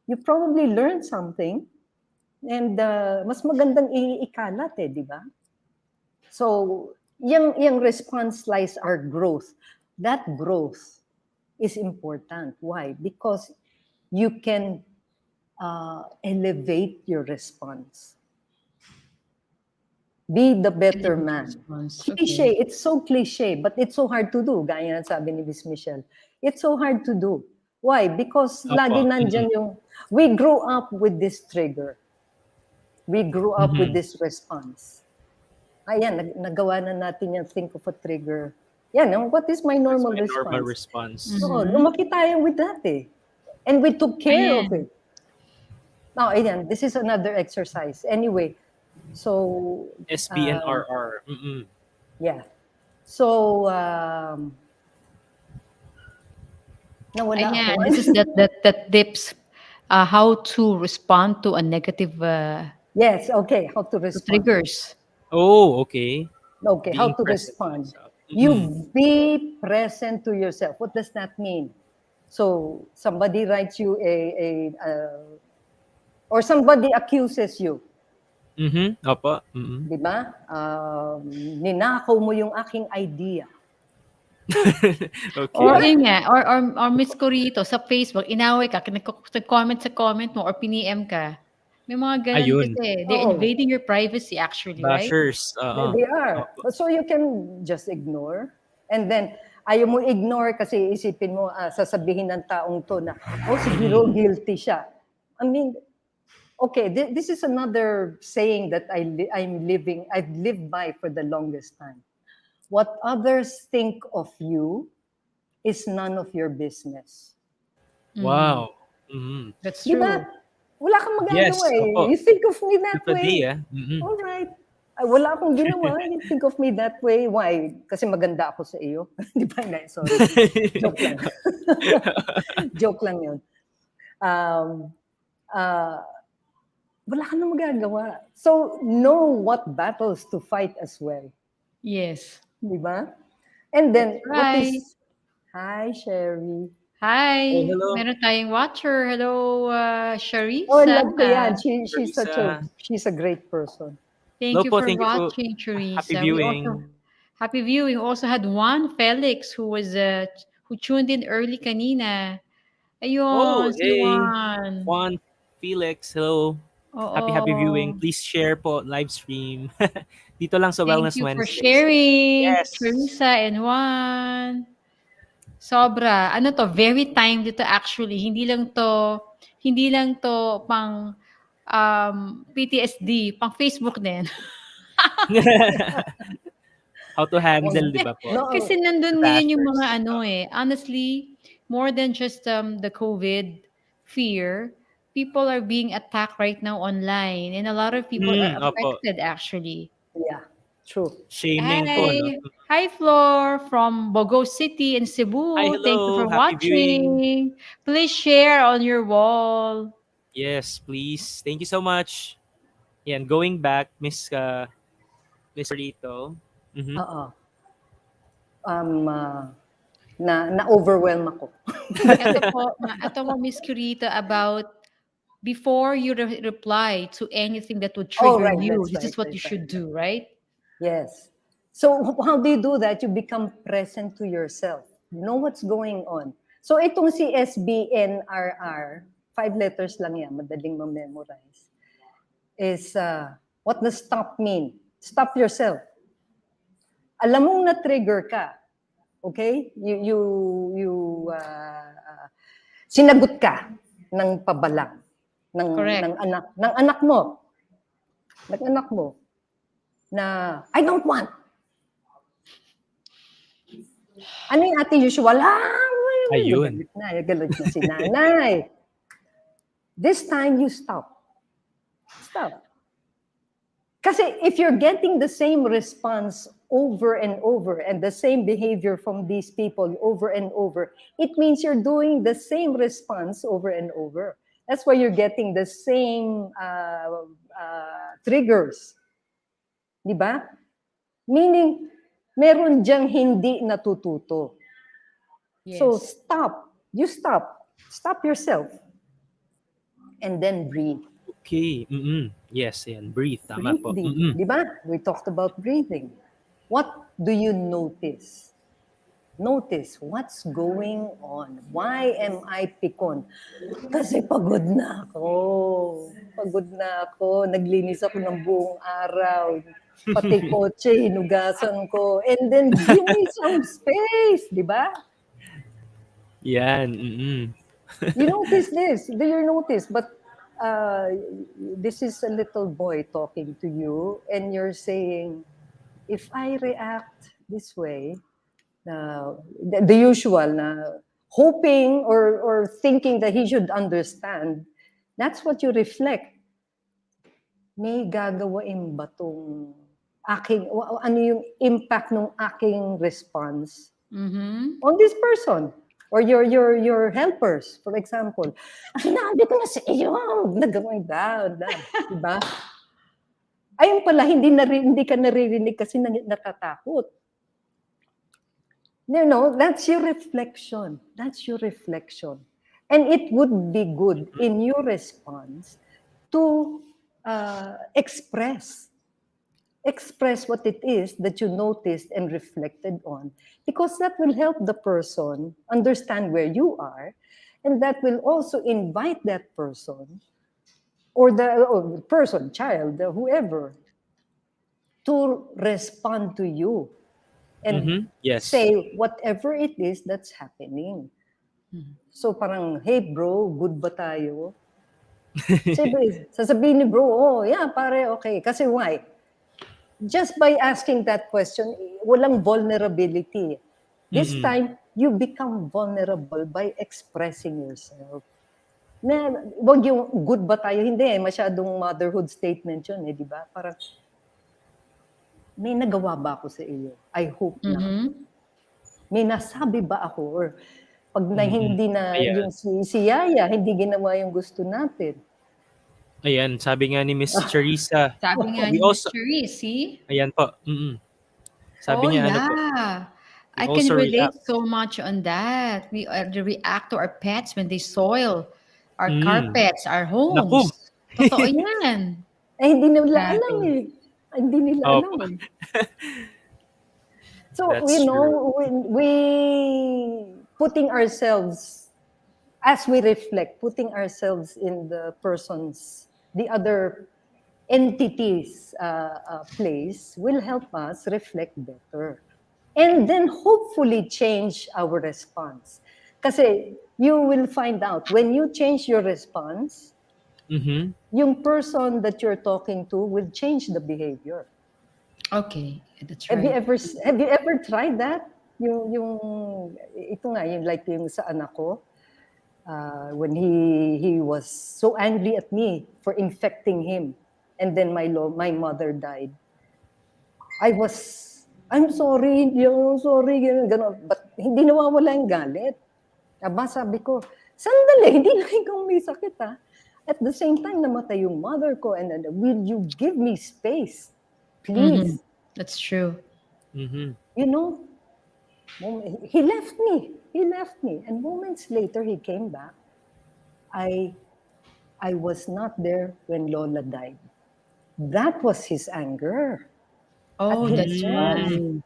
you probably learned something. And mas magandang ikalat eh, di ba? So, yung response lies our growth. That growth is important. Why? Because you can elevate your response. Be the better man. Response. Cliche. Okay. It's so cliche, but it's so hard to do. Gaya ng sabi ni Miss Michelle. It's so hard to do. Why? Because lagi Opo. nandyan yung, we grew up with this trigger. We grew up with this response. Ayan, nagawa na natin yung think of a trigger. Yan, what is my normal My response? normal response. So, lumaki tayo with that eh. And we took care of Ayan. it. Now, ayan, this is another exercise. Anyway, so, SB and RR. yeah. So, nawala Ayan, ako. this is that tips how to respond to a negative Yes, okay, how to respond. triggers. Oh, okay. Okay, how Being to present to respond. yourself. You be present to yourself. What does that mean? So somebody writes you or somebody accuses you, Opo. di ba? Ninakaw mo yung aking idea. Okay. Or yun nga, or Miss Corito sa Facebook, inaway ka, nag-comment sa comment mo or piniem ka. May mga ganun Ayun. kasi. They're Oo. invading your privacy actually, right? Bashers. They are. So you can just ignore. And then, ayaw mo ignore kasi isipin mo, sasabihin ng taong to na, oh, siguro guilty siya. I mean, okay, this is another saying that I've lived by for the longest time. What others think of you is none of your business. Wow. That's Di true. ba? Wala kang magagawa Yes, eh. opo. You think of me that way. Empathy, All right. Ay, wala akong ginawa. You think of me that way. Why? Kasi maganda ako sa iyo. Di ba? Hindi, sorry. Joke lang. Joke lang yun. Wala ka na magagawa. So, know what battles to fight as well. Yes. Di ba? And then, Right. Hi, Sherry. Hi. Oh, hello. Meron tayong watcher. Hello, Sharissa. Oh, love ko yan. She's Teresa. she's a great person. Thank Hello you po, for thank you po. watching, Teresa. Happy We viewing. happy viewing. We also had Juan Felix who tuned in early kanina. Oh, Ayun, si hey. Juan. Juan, Felix, hello. Oo. Happy viewing. Please share po live stream. Dito lang sa Thank Wellness you for Wednesdays. sharing, Yes. Teresa and Juan. Sobra. Ano to, very timed ito actually. Hindi lang to pang PTSD, pang Facebook din. How to handle, di ba po? No, Kasi nandun ngayon yung mga Bashers. honestly, more than just the COVID fear, people are being attacked right now online and a lot of people are Opo. affected actually. yeah, true. Shaming po, no? Hi Flor from Bogo City in Cebu. Hi, Thank you for hello. Happy viewing. watching. Please share on your wall. Yes, please. Thank you so much. Yan, going back, Miss Rito. Oo. Na-overwhelm ako. Ito po, Miss Curita, about before you reply to anything that would trigger right, you, that's this is right, what you that's should do, right? Yes. So how do you do that? You become present to yourself. You know what's going on. So itong si SBNRR, 5 letters lang yan, madaling ma-memorize, is what does stop mean? Stop yourself. Alam mong na-trigger ka. Okay? Sinagot ka ng pabalang Correct. ng anak mo. Ng anak mo na I don't want. Ano yung ate usual? Ayun. Galit na si nanay. This time you stop. Stop. Kasi if you're getting the same response over and over and the same behavior from these people over and over, it means you're doing the same response over and over. That's why you're getting the same triggers. Di ba? Meaning, meron diyang hindi natututo. Yes. So stop. You stop. Stop yourself. And then breathe. Okay. Yes, yan. Breathe. Tama po. Breathing. Di ba? We talked about breathing. What do you notice? Notice what's going on. Why am I pikon? Kasi pagod na ako. Pagod na ako. Naglinis ako ng buong araw. Pati kotse, hinugasan ko. And then, give me some space, di ba? Yan. Mm-mm. You notice this. Do you notice? But this is a little boy talking to you, and you're saying, if I react this way, the usual na hoping or thinking that he should understand, that's what you reflect. May gagawain ba tong ano yung impact ng aking response on this person or your helpers, for example. Sinabi ko na sa iyo, nagawin down, diba? Ayun pala, hindi ka naririnig kasi natatakot. No, that's your reflection. That's your reflection. And it would be good in your response to express what it is that you noticed and reflected on, because that will help the person understand where you are, and that will also invite that person or the person, child, whoever, to respond to you and Yes. say whatever it is that's happening. So parang, hey bro, good ba tayo? Siyempre, sasabihin ni bro, oh yeah, pare, okay. Kasi why? Just by asking that question, walang vulnerability. This time, you become vulnerable by expressing yourself. Na, wag yung good ba tayo? Hindi masyadong motherhood statement yun di ba? Parang, may nagawa ba ako sa iyo? I hope na. May nasabi ba ako? Or pag hindi na yung si Yaya, hindi ginawa yung gusto natin. Ayan, sabi nga ni Miss Charissa. Sabi nga we ni also, Mr. Reese, see? Ayan po. Sabi niya, ano po? I can relate so much on that. We react to our pets when they soil our carpets, our homes. Naku. Totoo yan. Hindi nila alam eh. Hindi nila alam. So, That's you know, we putting ourselves, as we reflect, putting ourselves in the other entity's place will help us reflect better. And then hopefully change our response. Kasi you will find out, when you change your response, yung person that you're talking to will change the behavior. Okay, that's right. Have you ever tried that? Ito nga, like yung sa anak ko, when he was so angry at me for infecting him, and then my mother died. I'm sorry, sorry, gano'n. But hindi nawawala yung galit. Aba, sabi ko, sandali, hindi na ikaw may sakit ha. At the same time, namatay yung mother ko, and then, will you give me space? Please. That's true. You know, he left me. And moments later, he came back. I was not there when Lola died. That was his anger. Oh, that's right.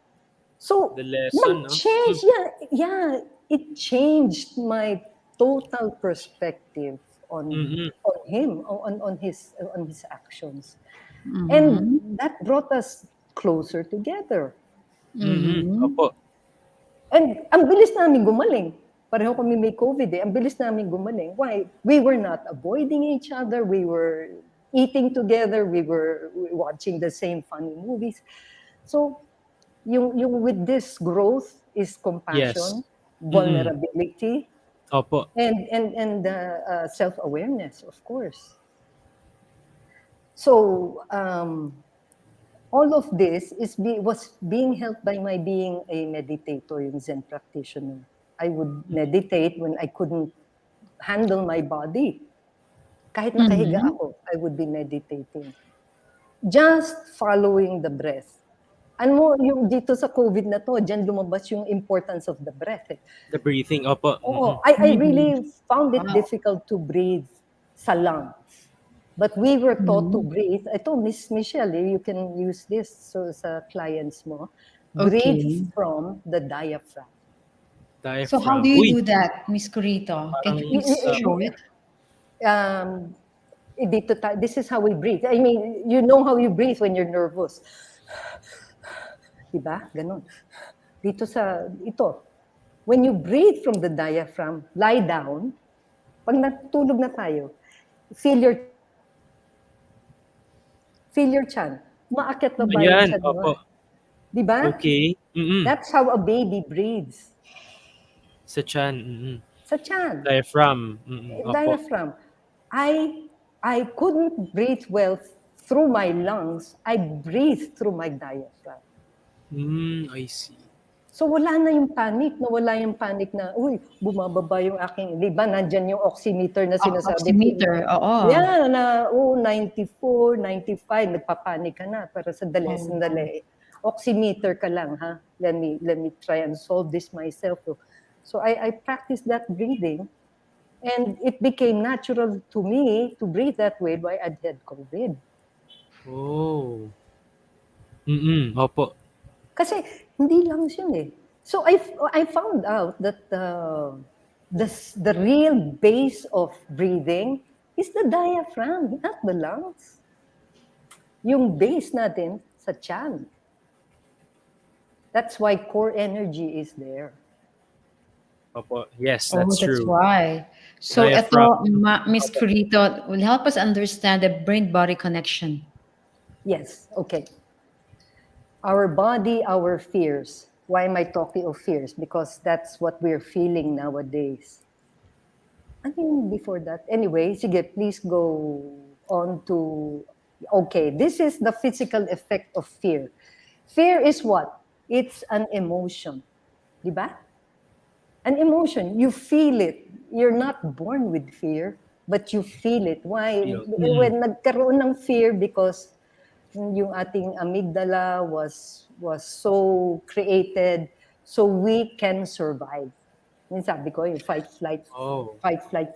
So, The lesson, change, it changed my total perspective on him, on his actions. And that brought us closer together. Opo. And ang bilis namin gumaling. Pareho kami may COVID Ang bilis namin gumaling. Why? We were not avoiding each other. We were eating together. We were watching the same funny movies. So, yung with this growth is compassion, vulnerability, Opo. and self-awareness, of course. So, all of this was being helped by my being a meditator, yung Zen practitioner. I would meditate when I couldn't handle my body. Kahit nakahiga ako, I would be meditating. Just following the breath. Ano yung dito sa COVID na to, dyan lumabas yung importance of the breath. The breathing, opo. I really found it difficult to breathe sa lungs. But we were taught to breathe. I told Miss Michelle, you can use this sa clients mo. Breathe from the diaphragm. So how do you do that, Miss Corito? Can you show it? This is how we breathe. I mean, you know how you breathe when you're nervous. Diba? Ganon. Ito, when you breathe from the diaphragm, lie down, pag natulog na tayo, feel your chan. Umaakit na ba yung Ayan, chan mo? opo. Diba? Okay. That's how a baby breathes. Sa chan. Sa chan. Diaphragm. Opo. Diaphragm. I couldn't breathe well through my lungs. I breathe through my diaphragm. I see. So wala na yung panic, na, uy, bumababa yung aking, di ba, nandyan yung oximeter na sinasabi. Oximeter, oo. Yeah, na, 94, 95, nagpapanik ka na, pero sandali. Oximeter ka lang, ha? Let me try and solve this myself. So I practiced that breathing, and it became natural to me to breathe that way while I had COVID. Oh. Opo. Kasi hindi lang yun eh. So I found out that the real base of breathing is the diaphragm, not the lungs. Yung base natin sa chan. That's why core energy is there. Opo. Yes, that's That's true. why. So Diaphragm. ito, Miss Corito, will help us understand the brain-body connection. Yes, okay. Our body, our fears. Why am I talking of fears? Because that's what we're feeling nowadays. I mean, before that. Anyway, sige, please go on to... Okay, this is the physical effect of fear. Fear is what? It's an emotion. Diba? An emotion. You feel it. You're not born with fear, but you feel it. Why? When nagkaroon ng fear, because yung ating amygdala was so created so we can survive. Yung sabi ko, yung fight, flight,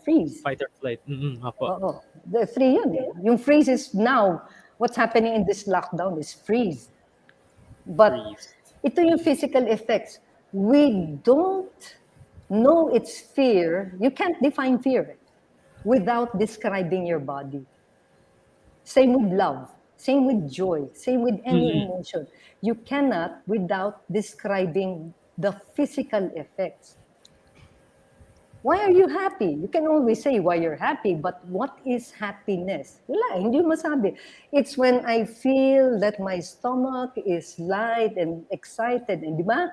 freeze. Fight or flight. Opo. Oo. The three yun eh. Yung freeze is now, what's happening in this lockdown is freeze. But ito yung physical effects. We don't know it's fear. You can't define fear without describing your body. Same with love. Same with joy, same with any emotion. You cannot without describing the physical effects. Why are you happy? You can always say why you're happy, but what is happiness? Wala, hindi mo masabi. It's when I feel that my stomach is light and excited, di ba?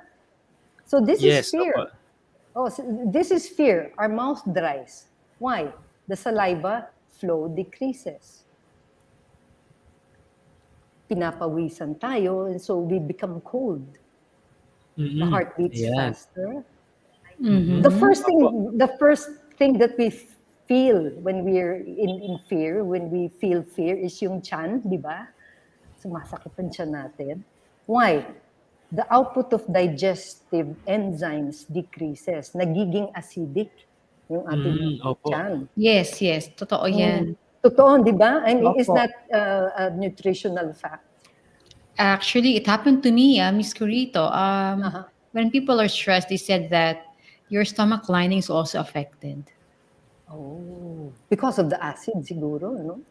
So this is fear. Opo. This is fear. Our mouth dries. Why? The saliva flow decreases. Pinapawisan tayo, and so we become cold. The heart beats faster. The first thing that we feel when we're in fear, when we feel fear, is yung chan, di ba? Sumasakit ang chan natin. Why? The output of digestive enzymes decreases. Nagiging acidic yung ating chan. Yes. Totoo yan. Totoo, di ba? I mean, is that a nutritional fact? Actually, it happened to me, Miss Corito. When people are stressed, they said that your stomach lining is also affected. Oh, because of the acid, siguro, no?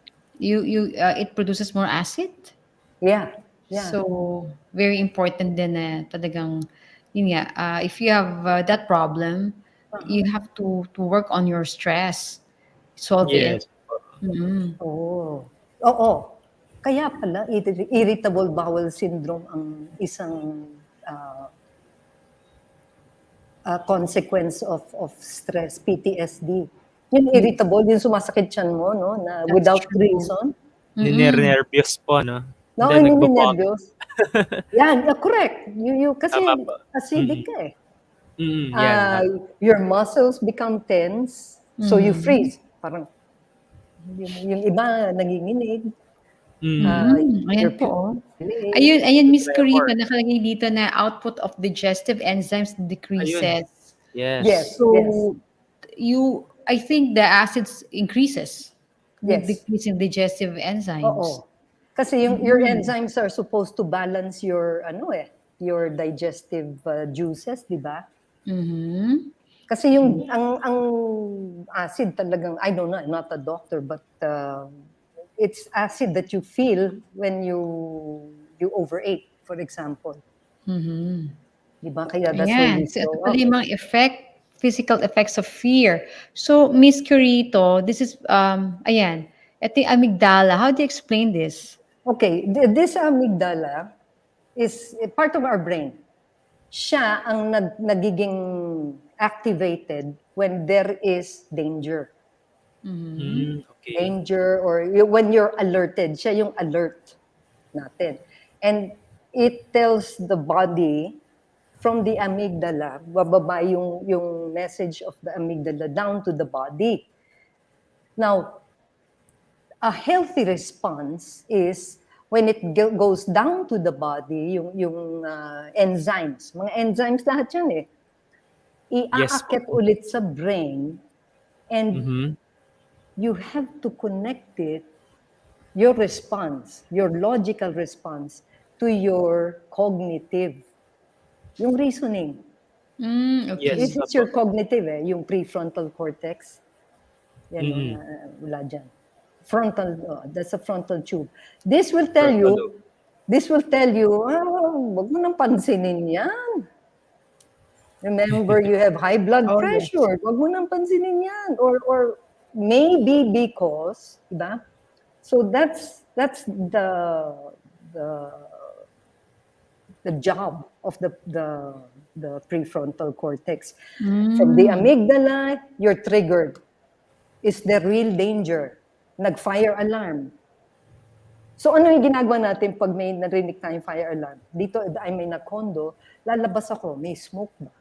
It produces more acid. Yeah. So very important din na talagang yun nga, if you have that problem, you have to work on your stress, solve it. Oo. Kaya pala, irritable bowel syndrome ang isang consequence of stress, PTSD. Yung irritable, yung sumasakit tiyan mo, no? Na without reason. Ninervyos po, no? No, hindi nervyos. Yan, correct. Kasi acidic ka eh. Your muscles become tense, so you freeze. Parang, yung iba nanginginig. Ayan po. Ayun, Miss Corito, nakalagay dito na output of digestive enzymes decreases. Ayun. Yes. So, I think the acids increases. Yes. Decreasing digestive enzymes. Oo. Kasi your enzymes are supposed to balance your digestive juices, di ba? Kasi ang acid talagang, I don't know, I'm not a doctor, but it's acid that you feel when you you overate, for example. Mhm. Di ba? Kaya that's why Ayan. we So, ito throw pala up. yung mga physical effects of fear. So, Miss Corito, this is, ayan, ito yung amygdala. How do you explain this? Okay, this amygdala is a part of our brain. Siya ang nagiging activated when there is danger. Okay. Danger or when you're alerted. Siya yung alert natin. And it tells the body from the amygdala, bababa yung message of the amygdala down to the body. Now, a healthy response is when it goes down to the body, yung enzymes. Mga enzymes lahat yan eh. Yes po. Iaakit ulit sa brain and Mhm. you have to connect it, your response, your logical response, to your cognitive. Yung reasoning. Okay. Yes. This is your cognitive yung prefrontal cortex. Yan, wala dyan. Frontal, that's a frontal tube. This will tell you, wag mo nang pansinin yan. Remember, you have high blood Oh, yes. pressure. Wag mo nang pansinin yan. Or maybe because, diba? So that's the job of the prefrontal cortex. From the amygdala, you're triggered. Is there real danger? Nag-fire alarm. So ano yung ginagawa natin pag may narinig tayong fire alarm? Dito ay may na-condo, lalabas ako, may smoke ba?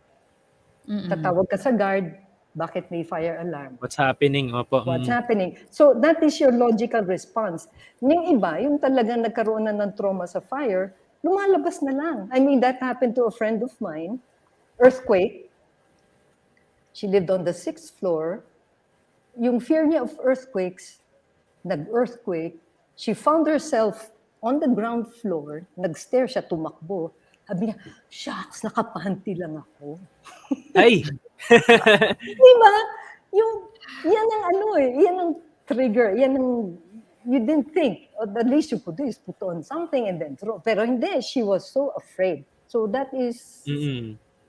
Tatawag ka sa guard, bakit may fire alarm? What's happening? Opo. What's happening? So that is your logical response. Yung iba, yung talagang nagkaroon na ng trauma sa fire, lumalabas na lang. I mean, that happened to a friend of mine. Earthquake. She lived on the 6th floor. Yung fear niya of earthquakes, nag-earthquake, she found herself on the ground floor, nag-stair siya, tumakbo. Sabi niya, shucks, nakapanty lang ako. Ay! Di ba? Yan ang yan ang trigger, yan ang, you didn't think, the least you could do is put on something and then throw. Pero hindi, she was so afraid. So that is,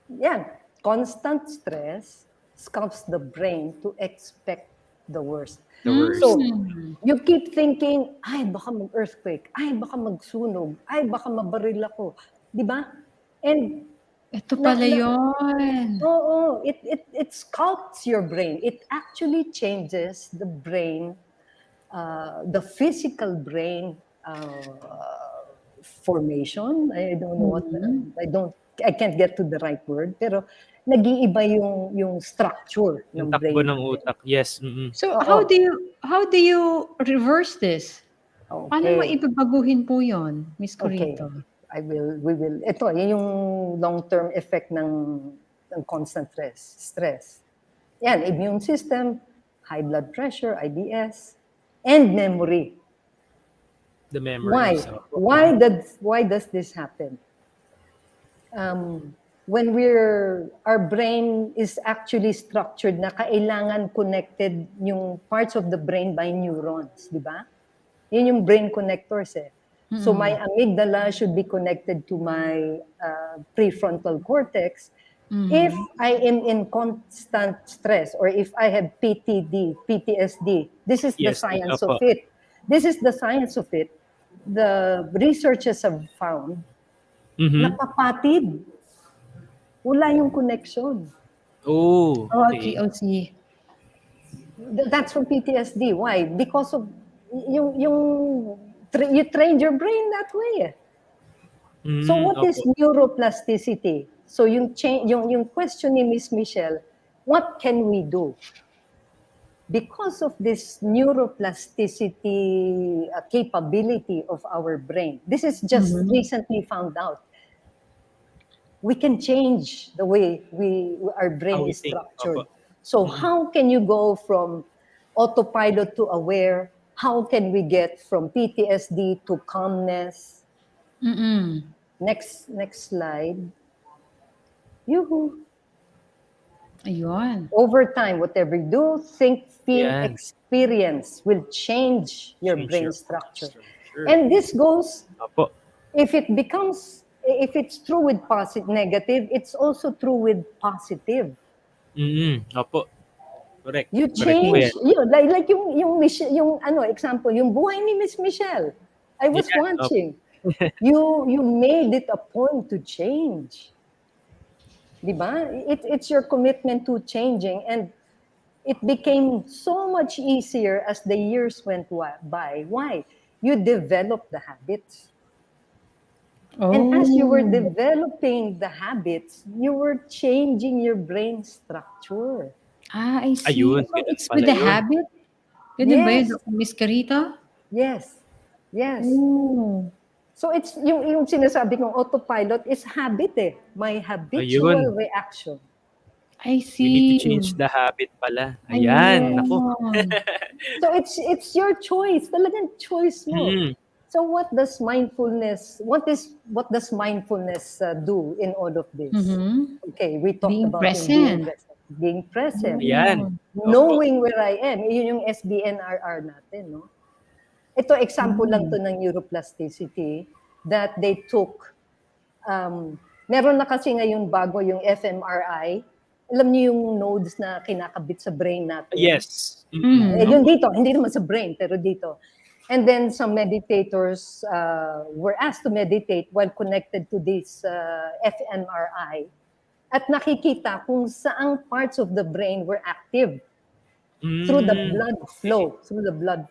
yan, constant stress sculpts the brain to expect the worst. The worst. So, you keep thinking, ay, baka mag-earthquake, ay, baka magsunog, ay, baka mabaril ako. Di ba? And Ito pala yun. Oo, it sculpts your brain. It actually changes the brain, the physical brain formation. I don't know what, I can't get to the right word, pero nag-iiba yung structure ng Yung brain. takbo ng utak. Yes. So, how do you reverse this? Okay. Paano mo ibabaguhin po yun, Miss Okay. Corito? We will. Ito, yan yung long-term effect ng constant stress. Yan, immune system, high blood pressure, IBS, and memory. The memory. Why? Why does this happen? When our brain is actually structured na kailangan connected yung parts of the brain by neurons, di ba? Yun yung brain connectors eh. So my amygdala should be connected to my prefrontal cortex. If I am in constant stress or if I have PTSD, this is the science of it. This is the science of it. The researchers have found nakapatid. Wala yung connection. Oh, Okay, I'll see. That's for PTSD. Why? Because of you trained your brain that way. So what is neuroplasticity? So yung question ni Miss Michelle, what can we do? Because of this neuroplasticity capability of our brain, this is just recently found out. We can change the way our brain is structured. So how can you go from autopilot to aware? How can we get from PTSD to calmness? Next slide. Yoo-hoo. Ayun. Over time, whatever you do, think, feel, experience will change your brain structure. And this goes if it's true with negative, it's also true with positive. Opo. Correct. You Correct po change, yan. like yung example, yung buhay ni Miss Michelle. I was Yeah, watching. You made it a point to change. Diba? It's your commitment to changing, and it became so much easier as the years went by. Why? You developed the habits. And as you were developing the habits, you were changing your brain structure. I see. Ayun, So ganun it's pala with the yun. habit? Ganun ba yun, Yes. Miss Carita? Yes. Yes. Oh. So it's yung sinasabi kong autopilot is habit eh. My habitual Ayun. reaction. I We need to see. change the habit pala. Ayan, nako. Ayun. So it's your choice. Talagang choice mo. Mm. So what does mindfulness do in all of this? Mhm. Okay, we talked Being about present. being present. Ayan. Opo. Knowing where I am. Yun yung SBNRR natin, no? Ito, example lang to ng neuroplasticity that they took. Meron na kasi ngayon bago yung fMRI. Alam niyo yung nodes na kinakabit sa brain natin? Yes. Yun dito, hindi naman sa brain, pero dito. And then some meditators were asked to meditate while connected to this fMRI. At nakikita kung saang parts of the brain were active through the blood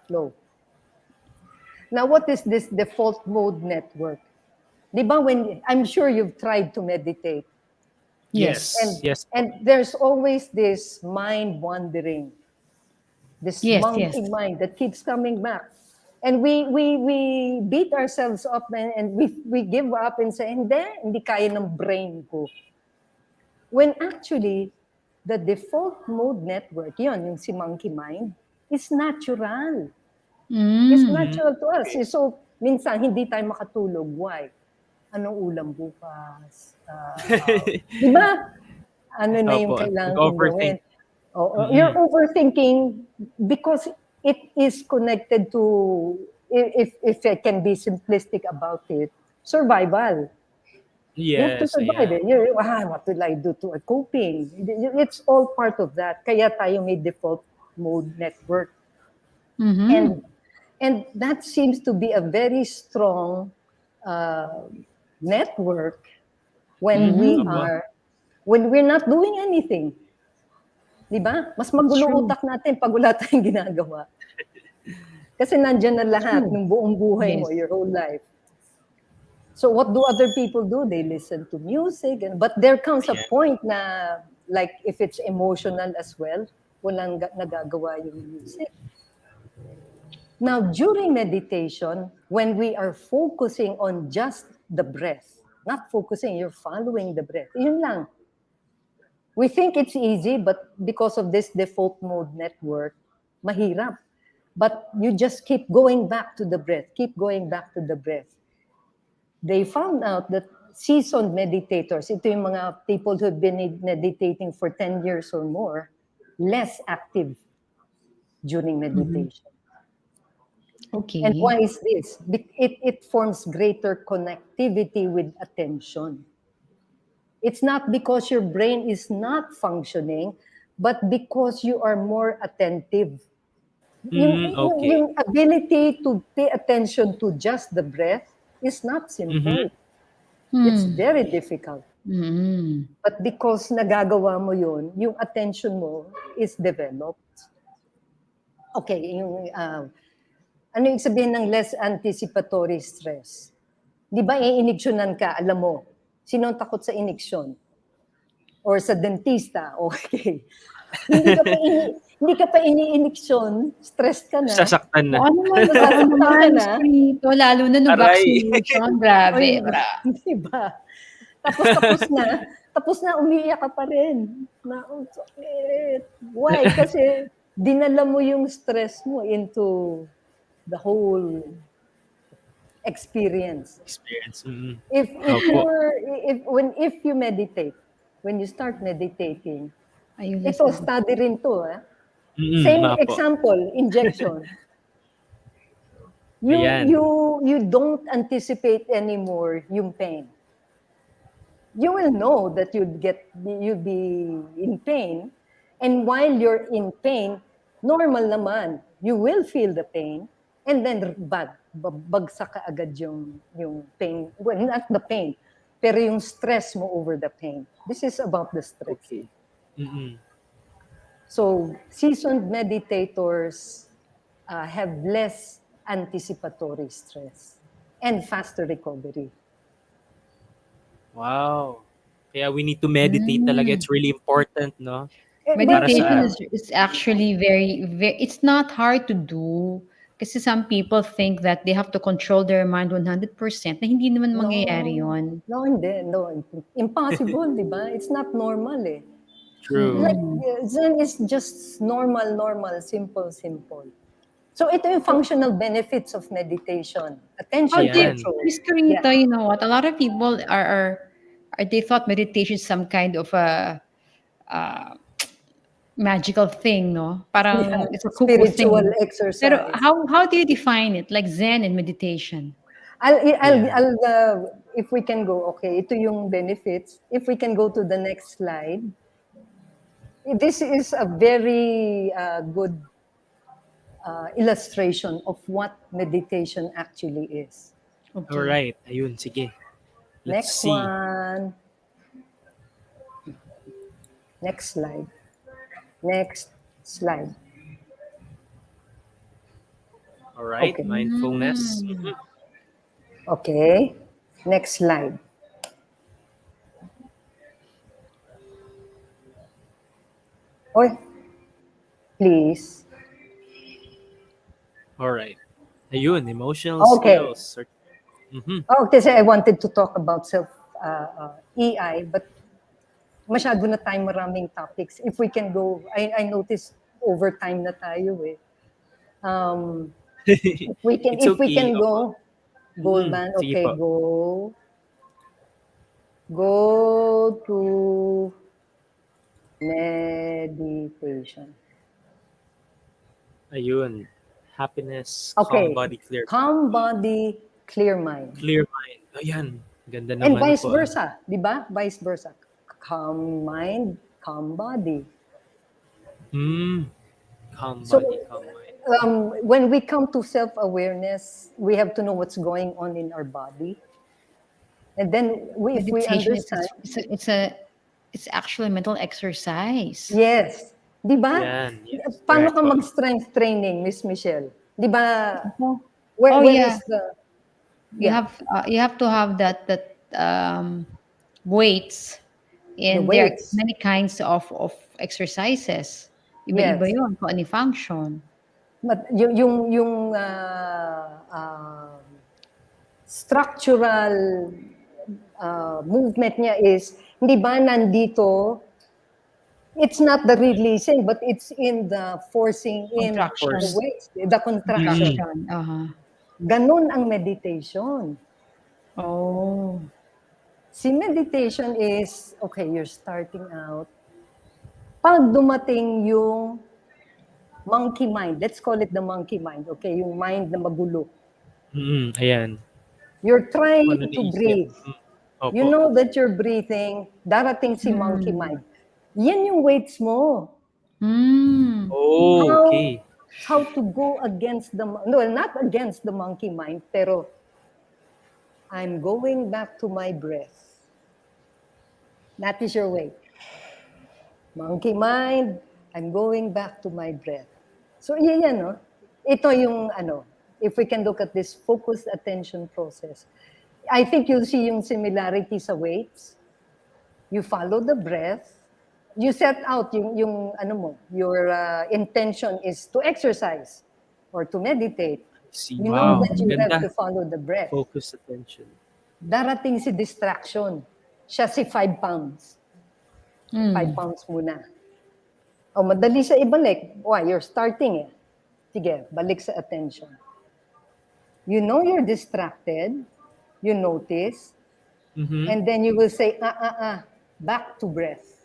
flow. Now, what is this default mode network? Di ba I'm sure you've tried to meditate. Yes. Yes. And there's always this mind wandering. This monkey mind that keeps coming back. And we beat ourselves up and we give up and say, hindi kaya ng brain ko. When actually, the default mode network, yung si monkey mind, is natural. It's natural to us. So, minsan, hindi tayo makatulog. Why? Anong ulam bukas? Di ba? Ano na yung kailangan kong gawin? You're overthinking because it is connected to, if I can be simplistic about it, survival. Yes. You have to survive. What will I do to coping? It's all part of that. Kaya tayo may default mode network. And that seems to be a very strong network when we're not doing anything. Di ba? Mas magulo utak natin pag wala tayong ginagawa. Kasi nandyan na lahat ng buong buhay mo, your whole life. So what do other people do? They listen to music. But there comes a point na, like if it's emotional as well, walang nagagawa yung music. Now, during meditation, when we are focusing on just the breath, not focusing, you're following the breath. Yun lang. We think it's easy, but because of this default mode network, mahirap. But you just keep going back to the breath, keep going back to the breath. They found out that seasoned meditators, ito yung mga people who have been meditating for 10 years or more, less active during meditation. Okay. And why is this? It forms greater connectivity with attention. It's not because your brain is not functioning, but because you are more attentive. Yung ability to pay attention to just the breath is not simple. It's very difficult. But because nagagawa mo yun, yung attention mo is developed. Okay, ano yung sabihin ng less anticipatory stress? Di ba iiniksyonan ka, alam mo, sino ang takot sa iniksyon? Or sa dentista, okay. Hindi ka pa iniiniksyon, stressed ka na. Sasaktan na. Ano naman, Corito, lalo na nung vaccination, grabe. Diba? Tapos na, umiiyak ka pa rin. Why? Kasi dinala mo yung stress mo into the whole experience. If you meditate, when you start meditating, ito study rin to. Same example, injection. Ayan. You don't anticipate anymore yung pain. You will know that you'll be in pain, and while you're in pain, normal naman, you will feel the pain, and then bagsak ka agad yung pain. Well, not the pain, pero yung stress mo over the pain. This is about the stress. Okay. Mm-mm. So, seasoned meditators have less anticipatory stress and faster recovery. Wow. Kaya we need to meditate talaga. It's really important, no? Meditation Para is actually very, it's not hard to do. Kasi some people think that they have to control their mind 100% na hindi naman mangyayari yun. No, hindi. No, impossible, di ba? It's not normal eh. True. Like, Zen is just normal, simple. So, ito yung functional benefits of meditation. Attention Ayan. control. Miss Corito, you know what? A lot of people are they thought meditation is some kind of a magical thing, no? Parang it's a cuckoo Spiritual thing. exercise. Pero how do you define it? Like Zen and meditation? If we can go, okay, ito yung benefits. If we can go to the next slide. This is a very good illustration of what meditation actually is. All right. Ayun, sige. Let's Next see. one. Next slide. Next slide. All right. Okay. Mindfulness. Okay. Next slide. Oy, please. All right. Ayun, emotional Okay. skills. Oh, kasi I wanted to talk about EI, but masyado na tayo maraming topics. If we can go, I noticed overtime na tayo eh. If we can, It's if we okay. can go, Goldman, Sige okay, po. go to meditation. Ayun. Happiness, Okay. calm body, clear. Calm body, clear mind. Clear mind. Ayan. Ganda And naman vice po. versa, di ba? Vice versa. Calm mind, calm body. Calm So, body, calm mind. When we come to self-awareness, we have to know what's going on in our body. And then if we Meditation understand, it's actually a mental exercise. yes, di ba? Yan, yes. Paano Correct ka po. mag-strength training, Miss Michelle? Di ba? Oh, Where yeah. is the... You have to have that weights, and there are weights. many kinds of exercises. Iba-iba Yes. yun kung ano yung function. But yung structural movement niya is, hindi ba nandito, it's not the releasing, but it's in the forcing in Contraction. the weights, the contraction. Ganun ang meditation. Oh. Si meditation is, okay, you're starting out. Pag dumating yung monkey mind, let's call it the monkey mind, okay, yung mind na magulo. Ayan. You're trying Ano to naisip? breathe. Opo. You know that you're breathing, darating si monkey mind. Yan yung weights mo. Oh, okay. How to go against the, no, not against the monkey mind, pero I'm going back to my breath. That is your way. Monkey mind, I'm going back to my breath. So yan, no? Ito yung, if we can look at this focused attention process, I think you'll see yung similarity sa weights. You follow the breath. You set out your intention is to exercise or to meditate. See, You know wow. that you Ganda. have to follow the breath. Focus attention. Darating si distraction. Siya si 5 pounds. 5 pounds muna. O, madali siya ibalik. Why? You're starting eh. Sige, balik sa attention. You know you're distracted. You notice. And then you will say, back to breath.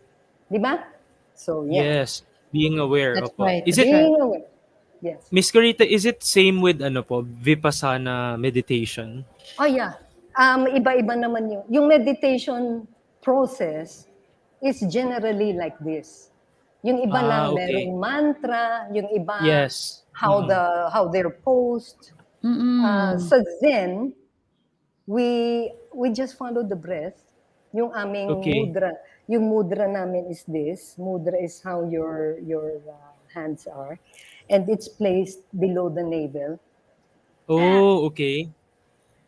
Di ba? So, yeah. Yes. Being aware. That's Opo. right. Is it Being aware. Yes. Miss Corita, is it same with ano po, Vipassana meditation? Oh yeah. Iba-iba naman yung meditation process is generally like this. Yung iba lang Okay. merong mantra, yung iba Yes. how they're posed. Mm-mm. Sa Zen, we just follow the breath. Yung aming Okay. mudra namin is this. Mudra is how your hands are, and it's placed below the navel. Oh, okay.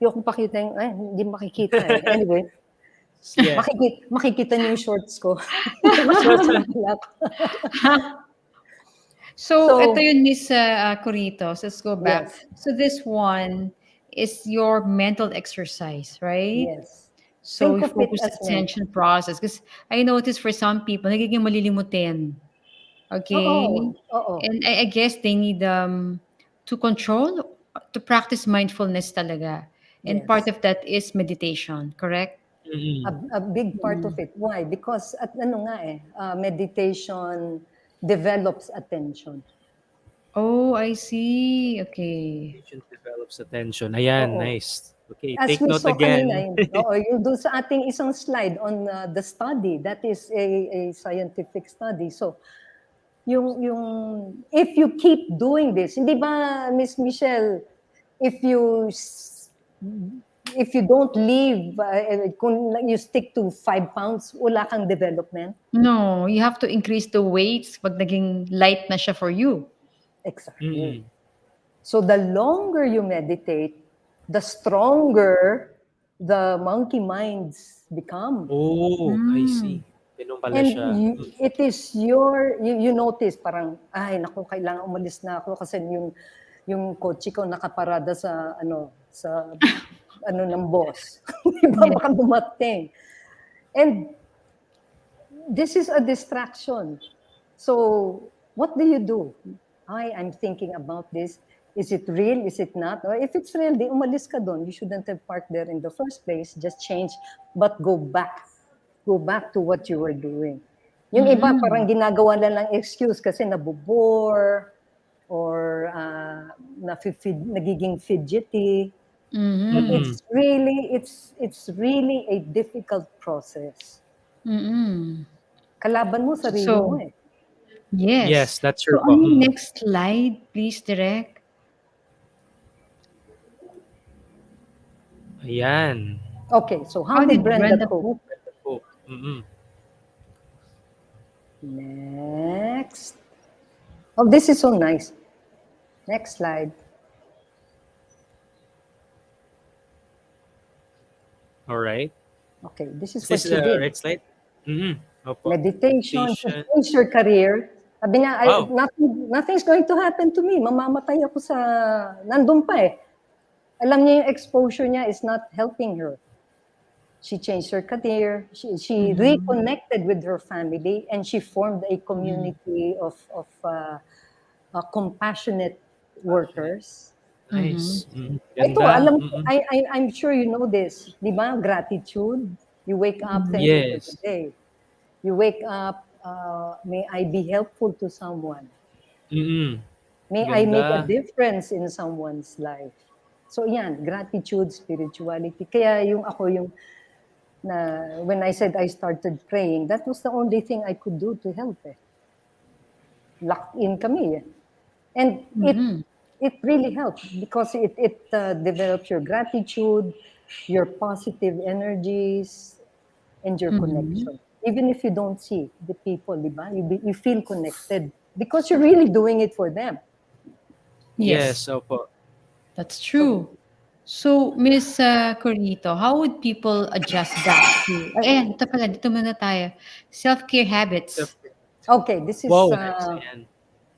Yung kung pakita yung, hindi makikita eh. Anyway, Yeah. makikita niyo yung shorts ko. Nakasasalak. So, So, ito yun, Miss Corito. So, let's go back. Yes. So, this one is your mental exercise, right? Yes. So, Think you of it focus as attention process. Because I noticed for some people, nagiging malilimutin. Okay? Oo. And I guess they need to control, to practice mindfulness talaga. And Yes. part of that is meditation, correct? A big part of it. Why? Because at meditation develops attention. Oh, I see. Okay. Meditation develops attention. Ayan, Oo. nice. Okay, As take we note saw kanina, again. yung doon sa ating isang slide on the study, that is a scientific study. So, yung if you keep doing this, hindi ba, Miss Michelle, if you don't leave, kung you stick to 5 pounds, wala kang development. No, you have to increase the weights pag naging light na siya for you. Exactly. So the longer you meditate, the stronger the monkey minds become. Oh, I see. Ganun pala And siya. it is you notice parang, ay naku, kailangan umalis na ako kasi yung kotse ko nakaparada sa ng boss. Di ba, Yeah. baka dumating. And this is a distraction. So what do you do? I'm thinking about this. Is it real? Is it not? Or if it's real, di umalis ka doon. You shouldn't have parked there in the first place. Just change, but go back. Go back to what you were doing. Yung iba, parang ginagawa na lang excuse kasi nabobore or nagiging fidgety. But it's really a difficult process. Kalaban mo sarili mo So, eh. yes. Yes, that's So, true po. on the next slide, please, Direk. Ayan. Okay, so how did Brenda cope? Oh, Next. Oh, this is so nice. Next slide. all right. Okay, this is Is what this she the did. right slide? Opo. Meditation, to Meditation. change your career. Sabi niya, Wow. nothing's going to happen to me. Mamamatay ako sa, nandun pa eh. Alam niya yung exposure niya is not helping her. She changed her career. She reconnected with her family, and she formed a community of compassionate workers. Nice. Ito, Ganda. I'm sure you know this. Di ba? Gratitude. You wake up, thank you for Yes. today. You wake up, may I be helpful to someone. May I make a Ganda. difference in someone's life. So yan, gratitude, spirituality. Kaya when I said I started praying, that was the only thing I could do to help eh. Locked in kami eh. And it really helps because it develops your gratitude, your positive energies, and your connection. Even if you don't see the people, di ba? You feel connected because you're really doing it for them. Yes, opo. That's true. So, Miss Corito, how would people adjust that to, ayan, ito pala, dito muna tayo. Self-care habits. Okay, this is Wow, nice. Ayan.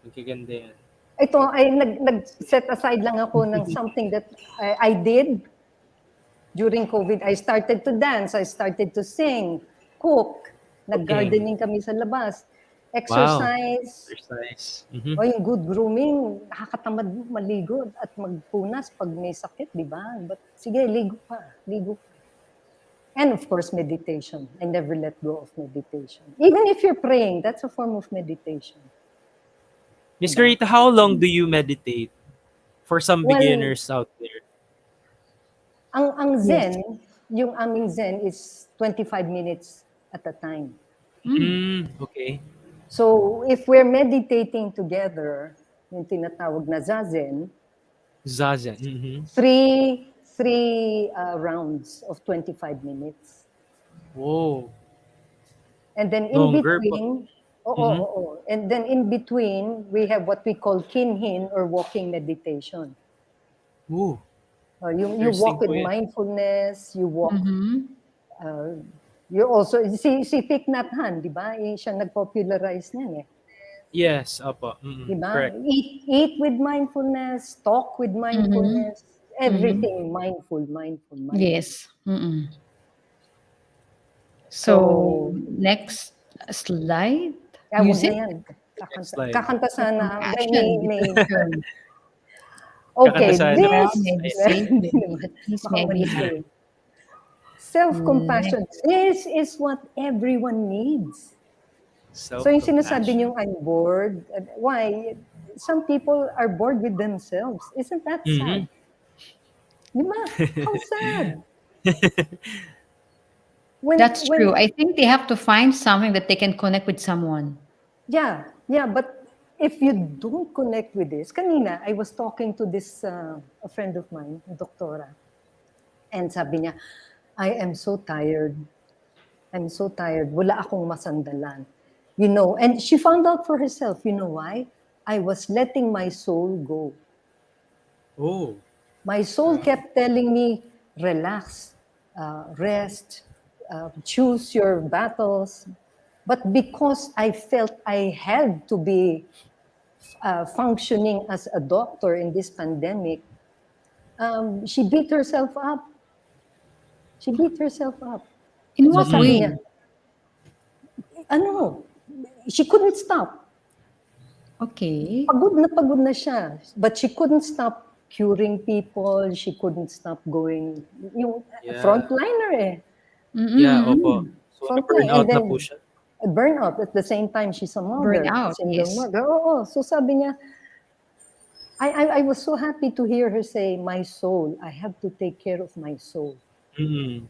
Magkaganda yan. ito ay nag-set aside lang ako ng something that I did during COVID. I started to dance, I started to sing, cook, nag-gardening kami sa labas, exercise. O yung good grooming, nakakatamad maligo at magpunas pag may sakit, di ba? But sige, ligo pa. And of course, meditation. I never let go of meditation. Even if you're praying, that's a form of meditation. Miss Diba? Corito, how long do you meditate for some Well, beginners out there? ang Yes. Zen, yung aming Zen is 25 minutes at a time. Okay. So, if we're meditating together, yung tinatawag na Zazen, Zazen. Mm-hmm. three rounds of 25 minutes. Whoa. And then in Longer po. between, Mhm. and then in between, we have what we call kinhin or walking meditation. Ooh. You Interesting walk with po yan. mindfulness, you walk, Mhm. you also, si Thich Nhat Hanh, di ba? Siya nag-popularize niyan eh. Yes, opo. Di ba? Correct. Eat with mindfulness, talk with mindfulness, everything mindful. Yes. Mm-mm. So, So, next slide. wag na Music. yan. Next slide. Kakanta sana. Compassion, depression. Okay, Kakanta sana. Well, this, maybe hindi naman. Please Baka maybe umalis kayo. Self-compassion. This is what everyone needs. So yung sinasabi niyong I'm bored, why? Some people are bored with themselves. Isn't that sad? Di ba? How sad. That's true. I think they have to find something that they can connect with someone. Yeah, but if you don't connect with this, kanina, I was talking to this, a friend of mine, a doktora, and sabi niya, I am so tired. I'm so tired. Wala akong masandalan. You know, and she found out for herself, you know why? I was letting my soul go. Oh. My soul kept telling me, relax, rest, choose your battles. But because I felt I had to be functioning as a doctor in this pandemic, she beat herself up. She beat herself up. In So what sabi way? niya, she couldn't stop. Okay. Pagod na siya. But she couldn't stop curing people. She couldn't stop going, yung frontliner eh. Yeah, opo. So, Frontline. na-burnout And then, na po siya. burnout. At the same time, she's a mother. Burnout, Single yes. mother. Oo. So sabi niya, I was so happy to hear her say, my soul, I have to take care of my soul. Mm-hmm.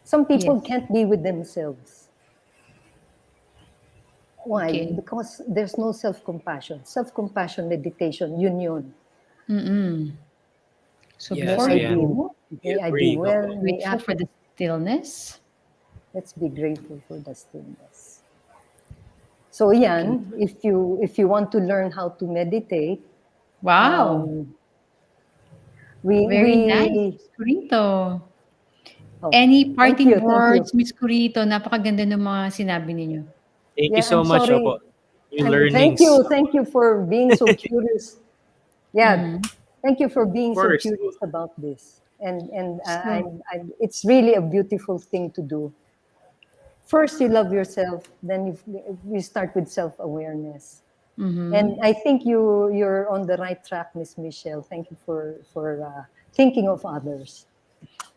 Some people Yes. can't be with themselves. Why? Okay. Because there's no self-compassion. Self-compassion meditation, yun. Mm-mm. So Yes, before we ayan. go, May I Agree, do well. opo. May grateful for the stillness. Let's be grateful for the stillness. So yan, if you want to learn how to meditate, Wow. we Very nice, Miss Corito. oh, Any thank parting you. words, Miss Corito? Napakaganda ng mga sinabi ninyo. Thank you Yeah, so I'm much, sorry. opo. New learnings. Thank you for being so curious. Yeah, Mhm. thank you for being Of so course. curious about this. And So, it's really a beautiful thing to do. First, you love yourself, then you start with self-awareness. And I think you're on the right track, Miss Michelle. Thank you for thinking of others.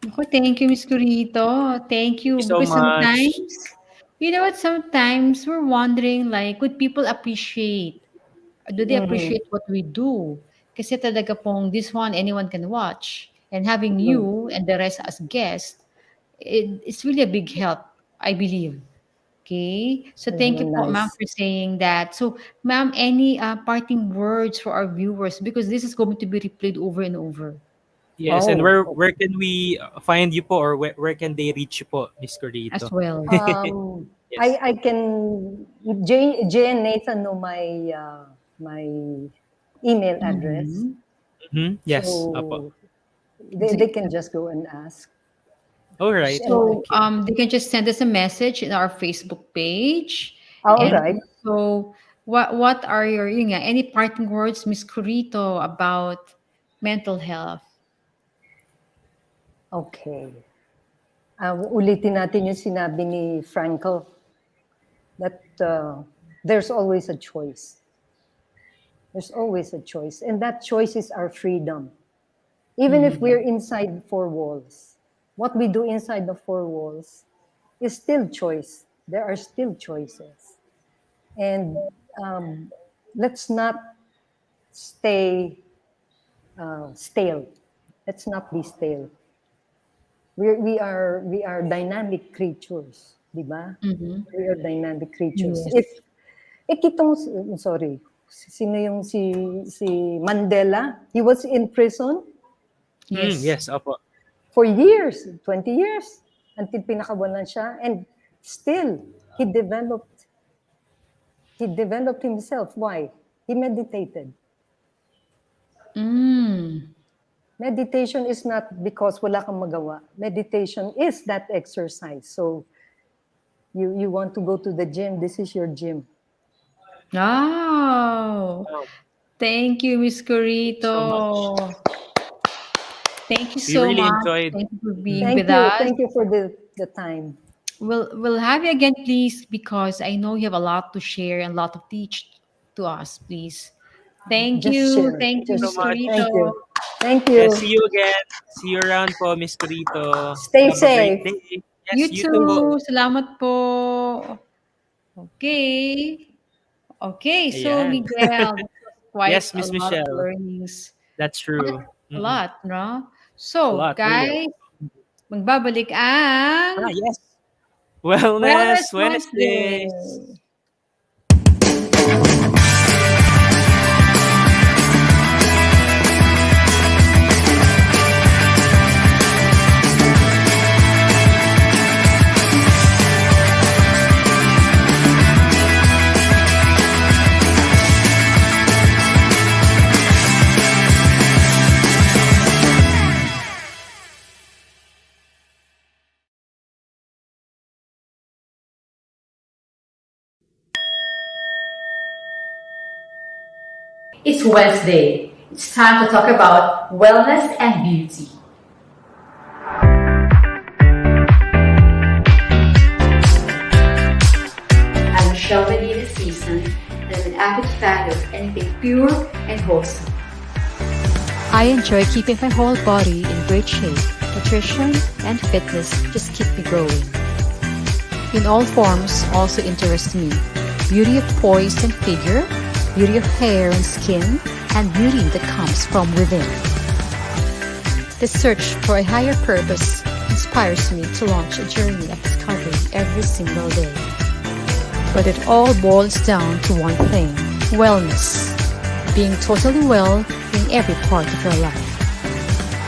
Naku, thank you, Miss Corito. Thank you. Thank you so Because much. sometimes, you know what, sometimes we're wondering like, would people appreciate? Do they appreciate what we do? Kasi talaga pong this one, anyone can watch. And having you and the rest as guests, it's really a big help, I believe. Okay? So thank you po, ma'am, Nice. for saying that. So, ma'am, any parting words for our viewers? Because this is going to be replayed over and over. Yes, and Oh, where can we find you po, or where can they reach you po, Miss As Corito? well. Yes. I can Jay and Nathan know my email address, Yes, opo. so they can just go and ask. All right. So Thank you. they can just send us a message in our Facebook page. All And right. also, what are your yun nga, any parting words, Miss Corito, about mental health? Okay. Ulitin natin yung sinabi ni Frankl that there's always a choice. There's always a choice. And that choice is our freedom. Even if we're inside four walls, what we do inside the four walls is still choice. There are still choices. And let's not stay stale. Let's not be stale. We are dynamic creatures, di ba? We are dynamic creatures. Yes. Sorry, sino yung si Mandela? He was in prison Yes. Yes, opo. for years, 20 years, until pinakawalan siya, and still he developed himself. Why? He meditated. Mm. Meditation is not because wala kang magawa. Meditation is that exercise. So you want to go to the gym, this is your gym. Oh, Wow. thank you, Miss Corito. So much. Thank you We so really much. enjoyed. Thank you for being Thank with you. us. Thank you for the time. We'll have you again, please, because I know you have a lot to share and a lot to teach to us, please. Thank Just you. share. Thank you, So Miss much. Corito. Thank you. Thank you. Yes, see you again. See you around po, Miss Corito. Stay Have a great safe. day. Yes, You you too po. too. Salamat po. Okay. Okay, so Ayan. Miguel, this was quite Yes, a Miss lot of Michelle. learnings. That's true. A lot, no? So, A lot, really a lot. guys, magbabalik ang Yes. Wellness Wellness Wednesday. Wednesdays. It's Wednesday. It's time to talk about wellness and beauty. I'm Michelle Medina Sison, and I'm an avid fan of anything pure and wholesome. I enjoy keeping my whole body in great shape. Nutrition and fitness just keep me growing. In all forms also interest me. Beauty of poise and figure, beauty of hair and skin, and beauty that comes from within. The search for a higher purpose inspires me to launch a journey of discovery every single day. But it all boils down to one thing: wellness. Being totally well in every part of your life.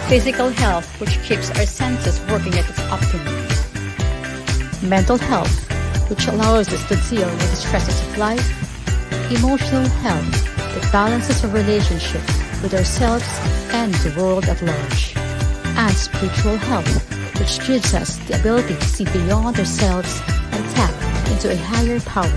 Physical health, which keeps our senses working at its optimum. Mental health, which allows us to deal with the stresses of life. Emotional health, that balances our relationship with ourselves and the world at large. And spiritual health, which gives us the ability to see beyond ourselves and tap into a higher power.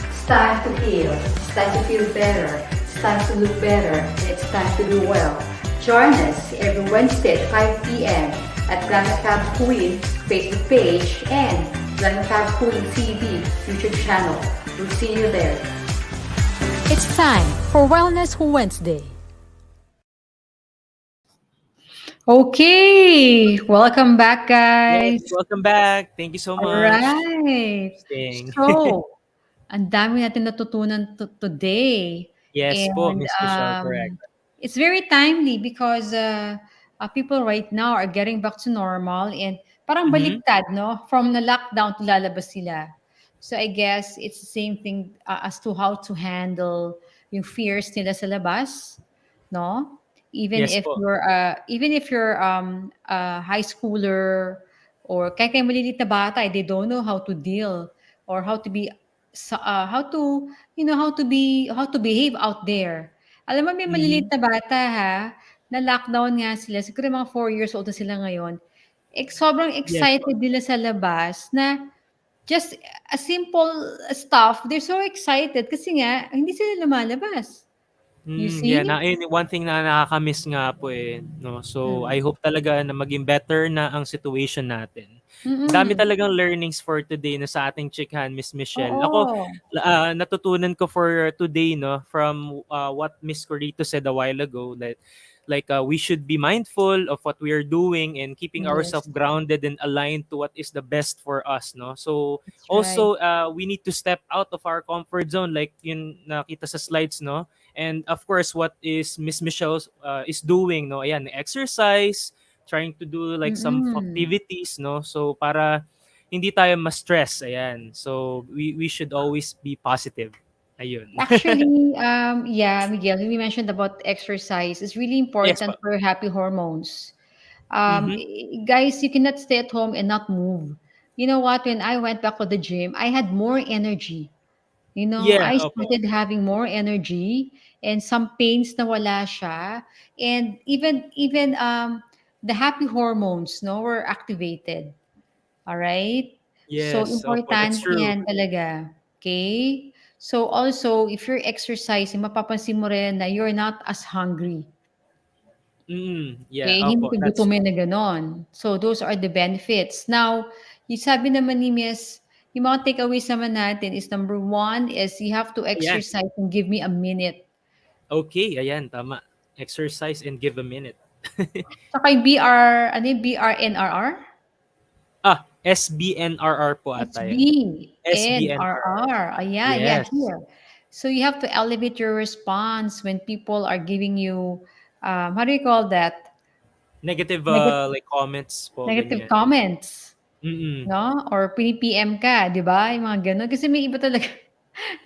It's time to heal. It's time to feel better. It's time to look better. And it's time to do well. Join us every Wednesday at 5 p.m. at Glam Queen Facebook page and Glam Queen TV YouTube channel. We'll see you there. It's time for Wellness Wednesday. Okay, welcome back, guys. Yes, welcome back. Thank you so All much. right. Staying. So, ang dami natin natutunan today. Yes po, And Miss Michelle, correct. it's very timely because people right now are getting back to normal and parang baliktad, no? From na lockdown to lalabas sila. So I guess it's the same thing as to how to handle yung fears nila sa labas, no? Even Yes if po. you're a high schooler or kahit kayo maliliit na bata, they don't know how to deal or how to be how to how to behave out there. Alam mo may maliliit na bata ha, na lockdown nga sila, siguro mga 4 years old na sila ngayon. Sobrang Yes po. excited nila sa labas na just a simple stuff, they're so excited kasi nga hindi sila lumalabas. You see? Yeah, one thing na nakaka-miss nga po no. So I hope talaga na maging better na ang situation natin. Ang dami talagang learnings for today na sa ating chikahan, Miss Michelle. Ako, Oo. natutunan ko for today, no, from what Miss Corito said a while ago, that Like we should be mindful of what we are doing and keeping ourselves Yes, grounded and aligned to what is the best for us, no? So that's right. also we need to step out of our comfort zone like yun nakita sa slides, no? And of course what is Miss Michelle is doing, no? Ayan, exercise, trying to do like some Mm-mm. activities, no? So para hindi tayo ma-stress, ayan. So we should always be positive. Ayun. Actually, yeah, Miguel, we mentioned about exercise. It's really Yes important po. for happy hormones. Mhm. Guys, you cannot stay at home and not move. You know what? When I went back to the gym, I had more energy. You know, Yeah, I opo. started having more energy and some pains na wala siya. And even the happy hormones, no, were activated. All right? So Yes, opo, that's important true. 'yan talaga. Okay? So also, if you're exercising, mapapansin mo rin na you're not as hungry. Yeah, Okay? Hindi opo, ka that's gutumin na gano'n. So those are the benefits. Now, yung sabi naman ni Miss, yung mga takeaways naman natin is number one is you have to ayan. exercise and give me a minute. Okay, ayan, tama. Exercise and give a minute. Saka yung BR, ano yung BRNRR? SBNRR po It's ata yan. SBNRR. BNRR. Yeah, yeah, Yes. here. So you have to elevate your response when people are giving you, how do you call that? Negative Negative, like comments po, negative ganyan. comments, Mm. no? Or pini-PM ka, di ba? Yung mga ganun. Kasi may iba talaga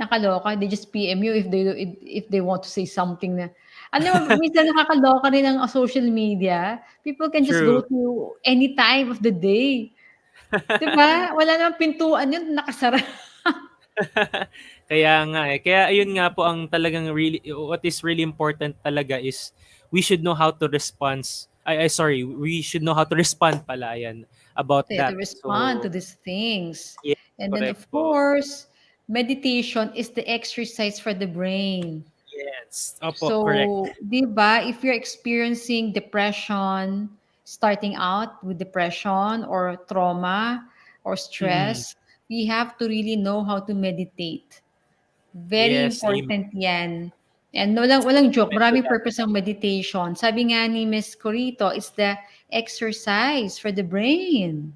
nakaloka. They just PM you if they want to say something na, ano, minsan nakakaloka rin ang social media. People can just go True. to any time of the day. Di ba? Wala namang pintuan yun, nakasara. Kaya nga eh. Kaya ayun nga po ang talagang really what is really important talaga is we should know how to respond. I sorry, we should know how to respond pala yan about To that. respond to So, these things. yes, And then, correct of po. course, meditation is the exercise for the brain. Yes. Opo, correct. So, di ba, if you're experiencing depression, starting out with depression or trauma or Mm. stress, we have to really know how to meditate. Very Yes, amen. important yan. And walang joke, Amen to maraming that. purpose ang meditation. Sabi nga ni Miss Corito, it's the exercise for the brain.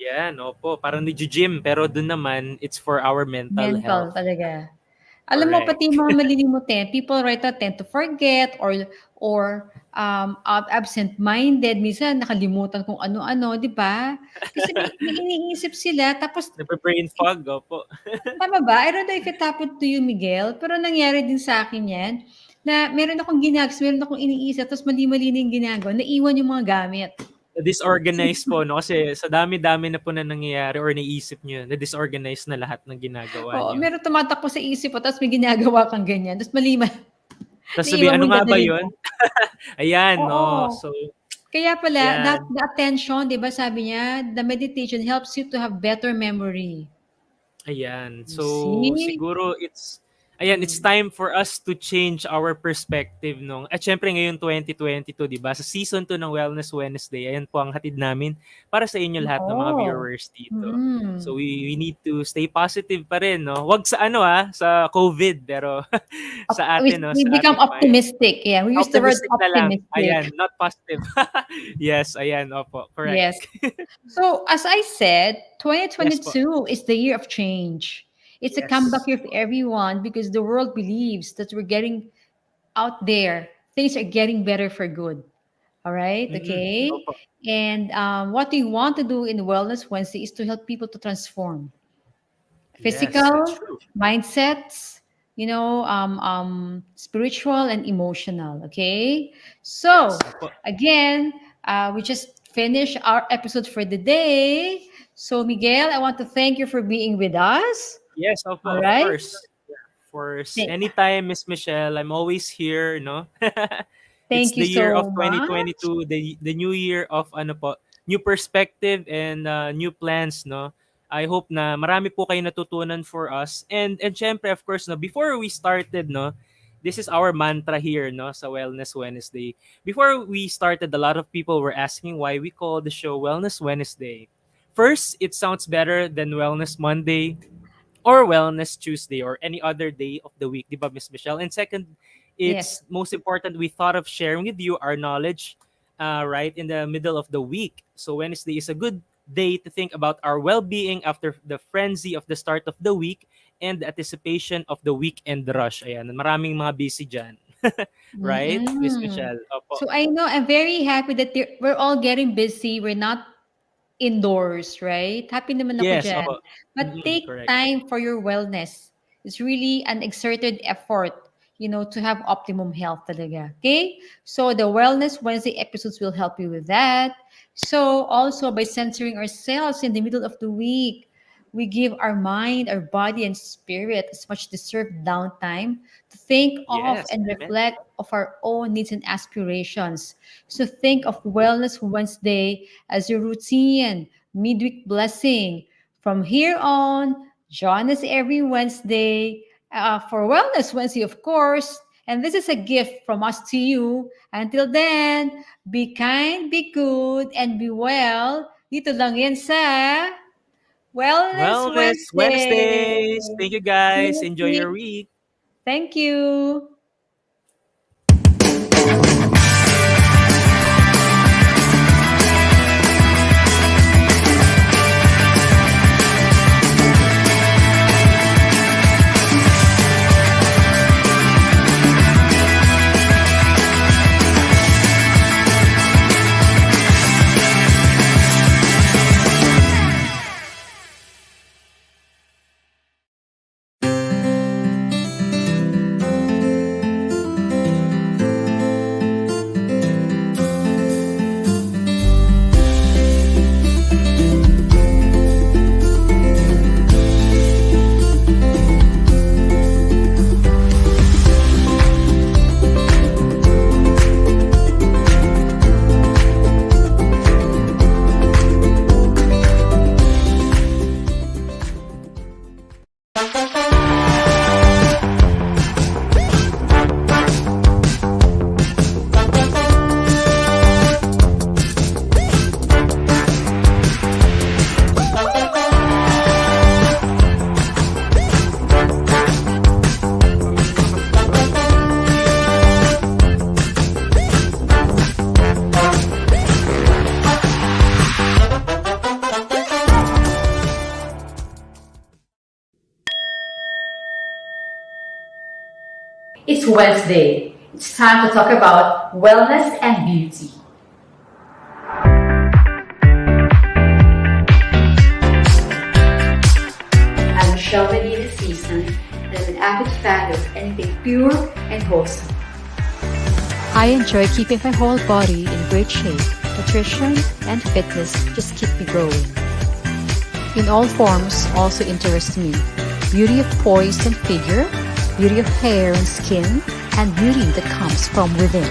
Yan, opo. Parang nag-gym, pero dun naman, it's for our mental Mental health. talaga. Alam mo Correct. pati yung mga malilimutin, people right now tend to forget or absent-minded, minsan nakalimutan kung ano-ano, 'di ba? Kasi may iniisip sila tapos Nape-brain fog, opo. tama ba? I don't know if it happened to you, Miguel, pero nangyari din sa akin 'yan na meron akong iniisip tapos mali-mali na yung ginagawa, naiwan yung mga gamit. Na-disorganize po, no? Kasi sa dami-dami na po na nangyayari or naisip nyo, na-disorganize na lahat ng ginagawa Oo, nyo. meron tumatakbo sa isip mo tapos may ginagawa kang ganyan, tapos Tapos sabi, naiwan mo ano yung nga ba dadalhin mo. yun? Ayan, no? Oo. So, Kaya pala, that ayan. the attention, 'di ba sabi niya, the meditation helps you to have better memory. Ayan. You So, see? siguro it's Mm. time for us to change our perspective nung at syempre ngayon 2022, 'di ba? Sa season 2 ng Wellness Wednesday, ayan po ang hatid namin para sa inyo lahat ng mga Oo. viewers dito. Mm. So we need to stay positive pa rin, no? Wag sa sa COVID, pero sa We atin, no, we sa become ating mind. optimistic. Yeah, we use the word Optimistic na lang. optimistic. Ayan, not positive. Yes, ayan, opo, correct. Yes. So, as I said, Yes po. 2022 is the year of change. It's a comeback Yes. year for everyone because the world believes that we're getting out there. Things are getting better for good. All right. Okay. Opo. And what we want to do in Wellness Wednesday is to help people to transform Yes, that's physical, true. mindsets, spiritual and emotional. Okay. Yes, So, opo. again, we just finished our episode for the day. So, Miguel, I want to thank you for being with us. Yes, All opo, of right. course. Yeah, of course. Th- Anytime, Miss Michelle, I'm always here, no? It's Thank you the year of so much. 2022, the new year of ano po, new perspective and new plans, no? I hope na marami po kayo natutunan for us. And syempre, of course, no, before we started, no, this is our mantra here, no, sa Wellness Wednesday. Before we started, a lot of people were asking why we call the show Wellness Wednesday. First, it sounds better than Wellness Monday or Wellness Tuesday or any other day of the week, di ba, Miss Michelle? And second, it's most important we thought of sharing with you our knowledge right in the middle of the week. So Wednesday is a good day to think about our well-being after the frenzy of the start of the week and the anticipation of the weekend rush. Ayan, maraming mga busy dyan. Right, Miss Mm. Michelle? Opo. So I know I'm very happy that we're all getting busy. We're not indoors, right? Happy naman ako Yes, dyan. opo. But take Correct. time for your wellness. It's really an exerted effort, to have optimum health talaga. Okay? So the Wellness Wednesday episodes will help you with that. So also by censoring ourselves in the middle of the week, we give our mind, our body, and spirit as much deserved downtime to think of Yes, and amen. reflect of our own needs and aspirations. So think of Wellness Wednesday as your routine, midweek blessing. From here on, join us every Wednesday for Wellness Wednesday, of course. And this is a gift from us to you. Until then, be kind, be good, and be well. Dito lang yan sa Wellness Wellness Wednesday. Wednesdays. Thank you guys. Next Enjoy your week. week. Thank you. It's Wednesday. It's time to talk about wellness and beauty. I'm Michelle Medina Sison, and I'm an avid fan of anything pure and wholesome. I enjoy keeping my whole body in great shape. Nutrition and fitness just keep me growing. In all forms also interest me. Beauty of poise and figure, beauty of hair and skin, and beauty that comes from within.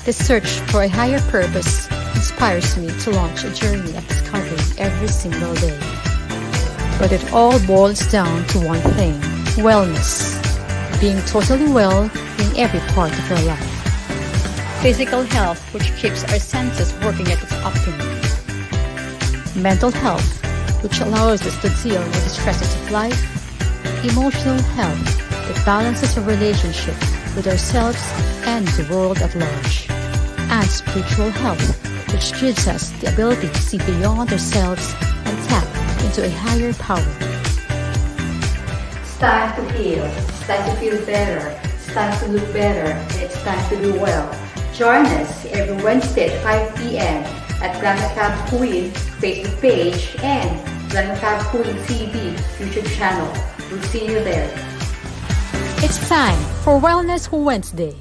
The search for a higher purpose inspires me to launch a journey of discovery every single day. But it all boils down to one thing: wellness. Being totally well in every part of your life. Physical health, which keeps our senses working at its optimum. Mental health, which allows us to deal with the stresses of life. Emotional health, that balances our relationship with ourselves and the world at large. And spiritual health, which gives us the ability to see beyond ourselves and tap into a higher power. It's time to heal. It's time to feel better. It's time to look better. And it's time to do well. Join us every Wednesday at 5 p.m. at Glam Queen Facebook page and Glam Queen TV YouTube channel. We'll see you there. It's time for Wellness Wednesday.